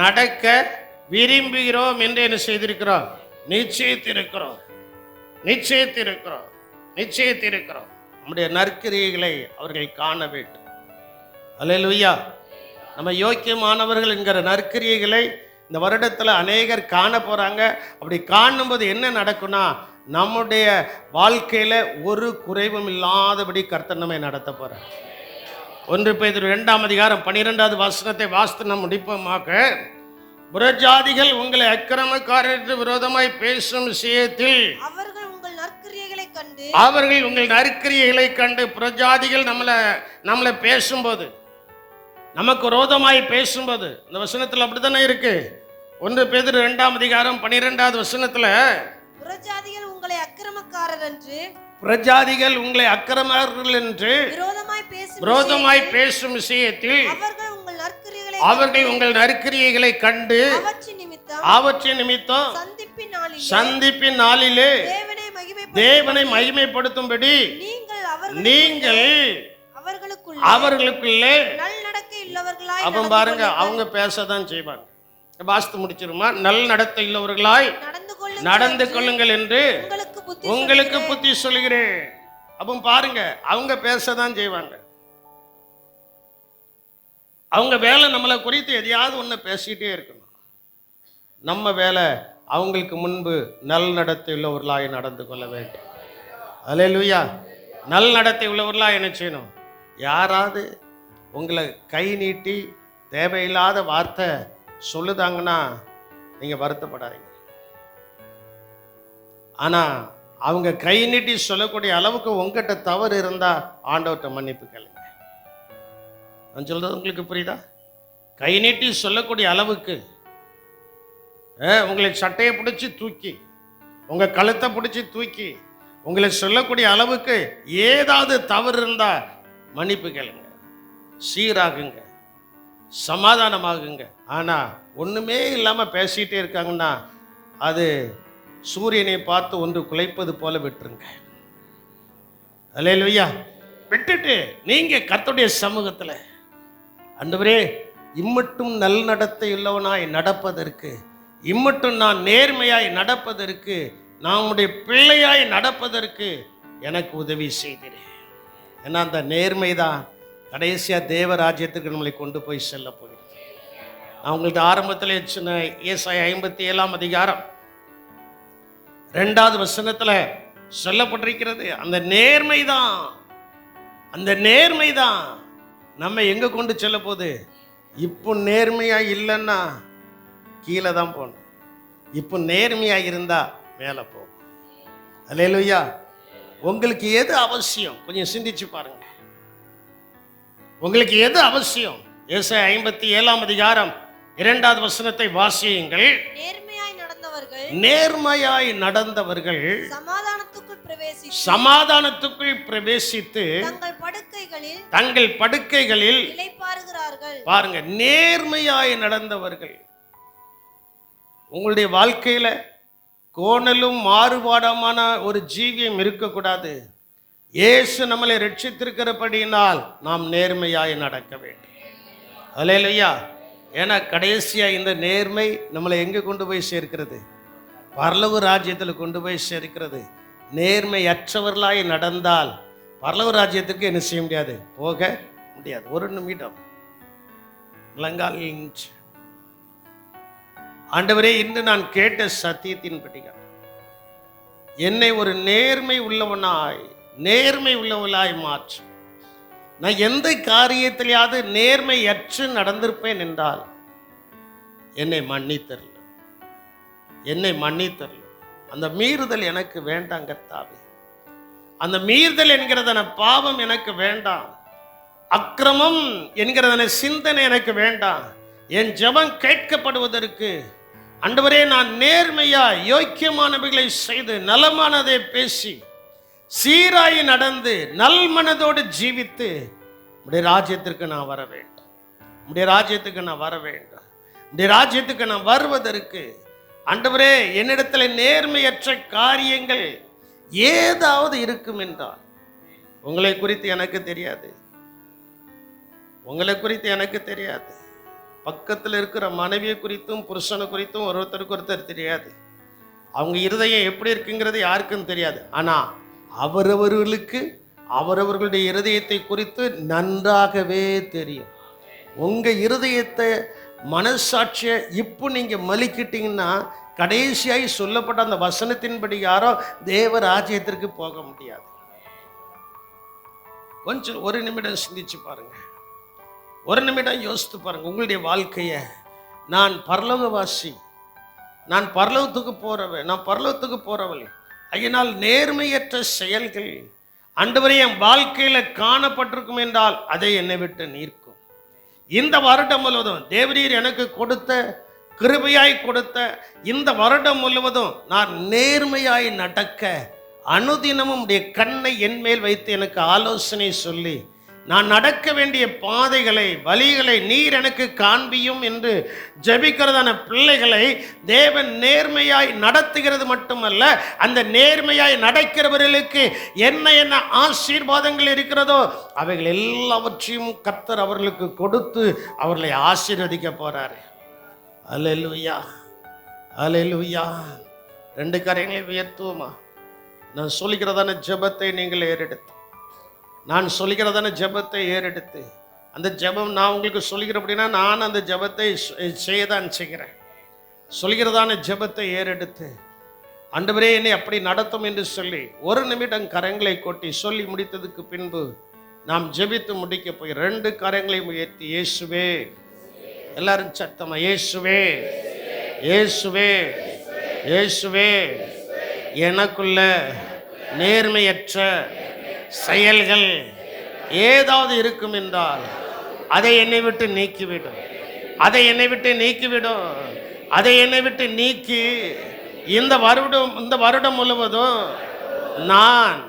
நடக்க விரும்புகிறோம் என்று என்ன செய்திருக்கிறோம்? நிச்சயித்திருக்கிறோம். நம்முடைய நற்கிரியைகளை அவர்கள் காண வேண்டும். அல்லேலூயா. நம்ம யோக்கியமானவர்கள் என்கிற நற்கிரியைகளை இந்த வருடத்தில் அநேகர் காண போகிறாங்க. அப்படி காணும்போது என்ன நடக்கும்னா, நம்முடைய வாழ்க்கையில் ஒரு குறைவும் இல்லாதபடி கர்த்தர் நம்மை நடத்த போகிறார். 1 பேதுரு 2:12 வசனத்தை வாசித்து நாம் முடிப்போமாக. புறஜாதிகள் உங்களை அக்கிரமக்காரருக்கு விரோதமாய் பேசும் விஷயத்தில் அவர்கள் உங்கள் நற்கிரியைகளை கண்டு புறஜாதிகள் நம்மளை பேசும்போது, நமக்கு விரோதமாய் பேசும்போது, இந்த வசனத்தில் அப்படித்தானே இருக்கு. 1 பேதுரு 2:12 வசனத்துல புறஜாதிகள் உங்களை அக்கிரமக்காரர் என்று விரோதமாய் பேசும் விஷயத்தில் அவர்கள் உங்கள் நற்கிரியைகளை கண்டு அவற்றின் நிமித்தம் சந்திப்பின் நாளிலே தேவனை மகிமைப்படுத்தும்படி நீங்கள் அவர்களுக்குள்ளே அப்ப பாருங்க, அவங்க பேசதான் செய்வாங்க. வாஸ்து முடிச்சிருமா? நல் நடத்தை உள்ளவர்களாய் நடந்து கொள்ளுங்கள் என்று உங்களுக்கு புத்தி சொல்கிறேன். அப்ப பாருங்க, அவங்க பேசதான் செய்வாங்க. அவங்க வேலை நம்மளை குறித்து எதையாவது ஒன்று பேசிக்கிட்டே இருக்கணும். நம்ம வேலை அவங்களுக்கு முன்பு நல் நடத்தை உள்ளவர்களாய் நடந்து கொள்ள வேண்டும். அல்லேலூயா. நல் நடத்தை உள்ளவர்களாய் என்ன செய்யணும்? யாராவது உங்களை கை நீட்டி தேவையில்லாத வார்த்தை சொல்லுதாங்கன்னா நீங்கள் வருத்தப்படாதீங்க. ஆனால் அவங்க கை நீட்டி சொல்லக்கூடிய அளவுக்கு உங்ககிட்ட தவறு இருந்தால் ஆண்டவர்கிட்ட மன்னிப்பு கேளுங்க. நான் சொல்றது உங்களுக்கு புரியுதா? கை நீட்டி சொல்லக்கூடிய அளவுக்கு உங்களை சட்டையை பிடிச்சி தூக்கி, உங்கள் கழுத்தை பிடிச்சி தூக்கி உங்களை சொல்லக்கூடிய அளவுக்கு ஏதாவது தவறு இருந்தால் மன்னிப்பு கேளுங்க, சீராகுங்க, சமாதானமாகுங்க. ஆனால் ஒன்றுமே இல்லாமல் பேசிகிட்டே இருக்காங்கன்னா அது சூரியனை பார்த்து ஒன்று குலைப்பது போல விட்டுருங்க. அல்லேலூயா. விட்டுட்டு நீங்கள் கர்த்தருடைய சமூகத்தில், ஆண்டவரே இம்மட்டும் நல் நடத்தை உள்ளவனாய் நடப்பதற்கு, இம்மட்டும் நான் நேர்மையாய் நடப்பதற்கு, நான் உடைய பிள்ளையாய் நடப்பதற்கு எனக்கு உதவி செய்கிறேன். ஏன்னா அந்த நேர்மை தான் கடைசியாக தேவராஜ்யத்துக்கு நம்மளை கொண்டு போய் செல்ல போகிறேன். நான் உங்கள்கிட்ட ஆரம்பத்தில் சொன்ன ஏசாயா 57 2வது வசனத்தில் சொல்லப்பட்டிருக்கிறது. அந்த நேர்மை தான் நம்ம எங்கே கொண்டு செல்ல போகுது? இப்போ நேர்மையாக இல்லைன்னா கீழே தான் போகணும். இப்போ நேர்மையாக இருந்தால் மேலே போகும். அல்லேலூயா. உங்களுக்கு எது அவசியம்? கொஞ்சம் சிந்திச்சு பாருங்க. உங்களுக்கு எது அவசியம்? ஏசாயா 57 2வது வசனத்தை வாசியுங்கள். நேர்மையாய் நடந்தவர்கள் சமாதானத்துக்குள் பிரவேசித்து தங்கள் படுக்கைகளில் பாருங்க, நேர்மையாய் நடந்தவர்கள். உங்களுடைய வாழ்க்கையில கோணலும் மாறுபாடமான ஒரு ஜீவியம் இருக்கக்கூடாது. இயேசு நம்மளை ரட்சித்திருக்கிறபடியினால் நாம் நேர்மையாய் நடக்க வேண்டும். அல்லேலூயா. ஏன்னா கடைசியா இந்த நேர்மை நம்மளை எங்கே கொண்டு போய் சேர்க்கிறது? பரலோக ராஜ்யத்தில் கொண்டு போய் சேர்க்கிறது. நேர்மையற்றவர்களாய் நடந்தால் பரலோக ராஜ்யத்துக்கு என்ன செய்ய முடியாது? போக முடியாது. ஒரு நிமிடம் முழங்கால் ஆண்டவரே, இன்று நான் கேட்ட சத்தியத்தின் படிகள் என்னை ஒரு நேர்மை உள்ளவளாய் மாற்று. நான் எந்த காரியத்திலேயாவது நேர்மையற்று நடந்திருப்பேன் என்றால் என்னை மன்னித்தரல. அந்த மீறுதல் எனக்கு வேண்டாம் கர்த்தாவே. அந்த மீறுதல் என்கிறதான பாவம் எனக்கு வேண்டாம். அக்கிரமம் என்கிறதான சிந்தனை எனக்கு வேண்டாம். என் ஜெபம் கேட்கப்படுவதற்கு ஆண்டவரே, நான் நேர்மையா யோக்கியமானவைகளை செய்து நலமானதை பேசி சீராய் நடந்து நல் மனதோடு ஜீவித்து உடைய ராஜ்யத்திற்கு நான் வர வேண்டும். உடைய ராஜ்யத்துக்கு நான் வர வேண்டும். உடைய ராஜ்யத்துக்கு நான் வருவதற்கு ஆண்டவரே, என்னிடத்தில் நேர்மையற்ற காரியங்கள் ஏதாவது இருக்கும் என்றால், உங்களை குறித்து எனக்கு தெரியாது, உங்களை குறித்து எனக்கு தெரியாது, பக்கத்தில் இருக்கிற மனைவியை குறித்தும் புருஷனை குறித்தும் ஒருத்தருக்கு ஒருத்தர் தெரியாது, அவங்க இருதயம் எப்படி இருக்குங்கிறது யாருக்கும் தெரியாது. ஆனால் அவரவர்களுக்கு அவரவர்களுடைய இருதயத்தை குறித்து நன்றாகவே தெரியும். உங்கள் இருதயத்தை மனசாட்சியை இப்போ நீங்கள் மலிக்கிட்டீங்கன்னா கடைசியாய் சொல்லப்பட்ட அந்த வசனத்தின்படி யாரோ தேவ ராஜ்யத்திற்கு போக முடியாது. கொஞ்சம் ஒரு நிமிடம் சிந்திச்சு பாருங்க, ஒரு நிமிடம் யோசித்து பாருங்க. உங்களுடைய வாழ்க்கையை, நான் பரலோகவாசி, நான் பரலோகத்துக்கு போறவன், நான் பரலோகத்துக்கு போறவள், அதனால் நேர்மையற்ற செயல்கள் ஆண்டவரே என் வாழ்க்கையில காணப்பட்டிருக்கும் என்றால் அதை என்னை விட்டு நீர்க்கும். இந்த வருடம் முழுவதும் தேவரீர் எனக்கு கொடுத்த கிருபையாய் கொடுத்த இந்த வருடம் முழுவதும் நான் நேர்மையாய் நடக்க அனுதினமும் உடைய கண்ணை என் மேல் வைத்து எனக்கு ஆலோசனை சொல்லி நான் நடக்க வேண்டிய பாதைகளை வழிகளை நீர் எனக்கு காண்பியும் என்று ஜெபிக்கிறதான பிள்ளைகளை தேவன் நேர்மையாய் நடத்துகிறது மட்டுமல்ல, அந்த நேர்மையாய் நடக்கிறவர்களுக்கு என்ன என்ன ஆசீர்வாதங்கள் இருக்கிறதோ அவைகள் எல்லாவற்றையும் கர்த்தர் அவர்களுக்கு கொடுத்து அவர்களை ஆசீர்வதிக்க போறாரு. அல்லேலூயா, அல்லேலூயா. 2 கரங்களை உயர்த்துவோமா? நான் சொல்லுகிறதான ஜெபத்தை நீங்கள் ஏறெடுத்து, நான் சொல்லுகிறதான ஜெபத்தை ஏறெடுத்து, அந்த ஜெபம் நான் உங்களுக்கு சொல்லுகிறேன் அப்படின்னா நான் அந்த ஜெபத்தை செய்யதான் செய்கிறேன். சொல்கிறதான ஜெபத்தை ஏறெடுத்து ஆண்டவரே என்னை அப்படி நடத்தும் என்று சொல்லி 1 நிமிடம் கரங்களை கொட்டி சொல்லி முடித்ததுக்கு பின்பு நாம் ஜெபித்து முடிக்க போய் 2 கரங்களை உயர்த்தி இயேசுவே, எல்லாரும் சத்தமா இயேசுவே, இயேசுவே, இயேசுவே, எனக்குள்ள நேர்மையற்ற செயல்கள் ஏதாவது இருக்கும் என்றால் அதை என்னை விட்டு நீக்கிவிடும், அதை என்னை விட்டு நீக்கிவிடும், அதை என்னை விட்டு நீக்கி இந்த வருடம் முழுவதும் நான்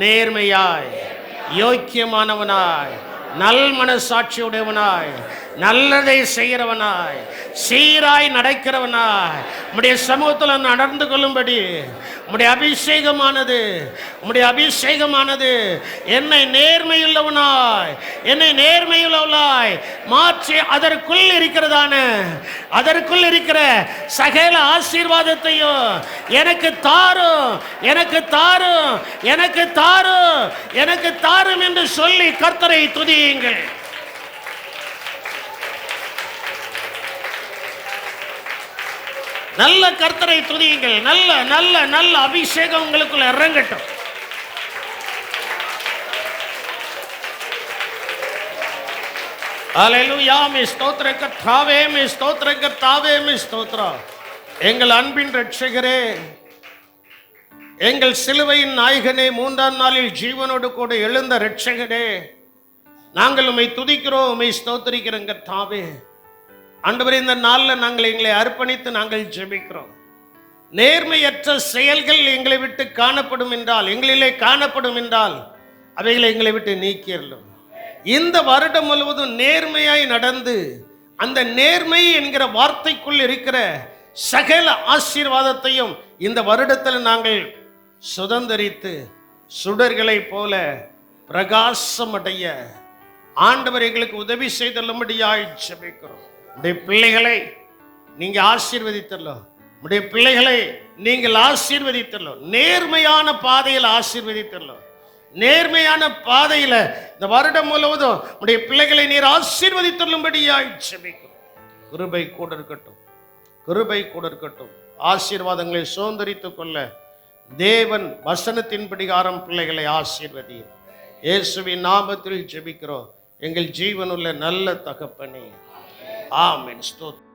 நேர்மையாய் யோக்கியமானவனாய் நல் மனசாட்சியுடையவனாய் நல்லதை செய்கிறவனாய் சீராய் நடக்கிறவனாய் உம்முடைய சமூகத்தில் நடந்து கொள்ளும்படி உம்முடைய அபிஷேகமானது என்னை நேர்மையுள்ளவனாய் மாற்றி அதற்குள் இருக்கிற சகல ஆசீர்வாதத்தையும் எனக்கு தாரும் என்று சொல்லி கர்த்தரை துதியுங்கள். நல்ல கர்த்தரை துதியுங்கள். நல்ல நல்ல நல்ல அபிஷேகம் உங்களுக்குள்ள இறங்கட்டும். ஹல்லேலூயா. மே ஸ்தோத்திர கர்த்தாவே, மே ஸ்தோத்திர கர்த்தாவே, மே ஸ்தோத்திரம். எங்கள் அன்பின் இரட்சகரே, எங்கள் சிலுவையின் நாயகனே, 3ஆம் நாளில் ஜீவனோடு கூட எழுந்த இரட்சகரே, நாங்கள் உம்மை துதிக்கிறோம், உம்மை ஸ்தோத்திரிக்கிறோம் கர்த்தாவே. ஆண்டவரே, இந்த நாளில் நாங்கள் எங்களை அர்ப்பணித்து நாங்கள் ஜெபிக்கிறோம். நேர்மையற்ற செயல்கள் எங்களை விட்டு காணப்படும் என்றால், எங்களிலே காணப்படும் என்றால் அவைகளை எங்களை விட்டு நீக்கிடலும். இந்த வருடம் முழுவதும் நேர்மையாய் நடந்து அந்த நேர்மை என்கிற வார்த்தைக்குள் இருக்கிற சகல ஆசீர்வாதத்தையும் இந்த வருடத்தில் நாங்கள் சுதந்தரித்து சுடர்களை போல பிரகாசம் அடைய ஆண்டவர் எங்களுக்கு உதவி செய்தல்லும்படியாய் ஜெபிக்கிறோம். உடைய பிள்ளைகளை நீங்க ஆசீர்வதித்தல்லோ, உடைய பிள்ளைகளை நீங்கள் ஆசீர்வதித்தல்லோ, நேர்மையான பாதையில் ஆசீர்வதித்தல்லோ, நேர்மையான பாதையில இந்த வருடம் முழுவதும் உடைய பிள்ளைகளை நீர் ஆசீர்வதித்தல்லும்படியாய் ஜெபிக்கிறோம். கிருபை கூட இருக்கட்டும், கிருபை கூட இருக்கட்டும். ஆசீர்வாதங்களை சுதந்தரித்துக் கொள்ள தேவன் வசனத்தின்படிகாரம் பிள்ளைகளை ஆசீர்வதியும். இயேசுவின் நாமத்தில் ஜெபிக்கிறோம் எங்கள் ஜீவனுள்ள நல்ல தகப்பனே. ஆமென். ஸ்தோத்திரம்.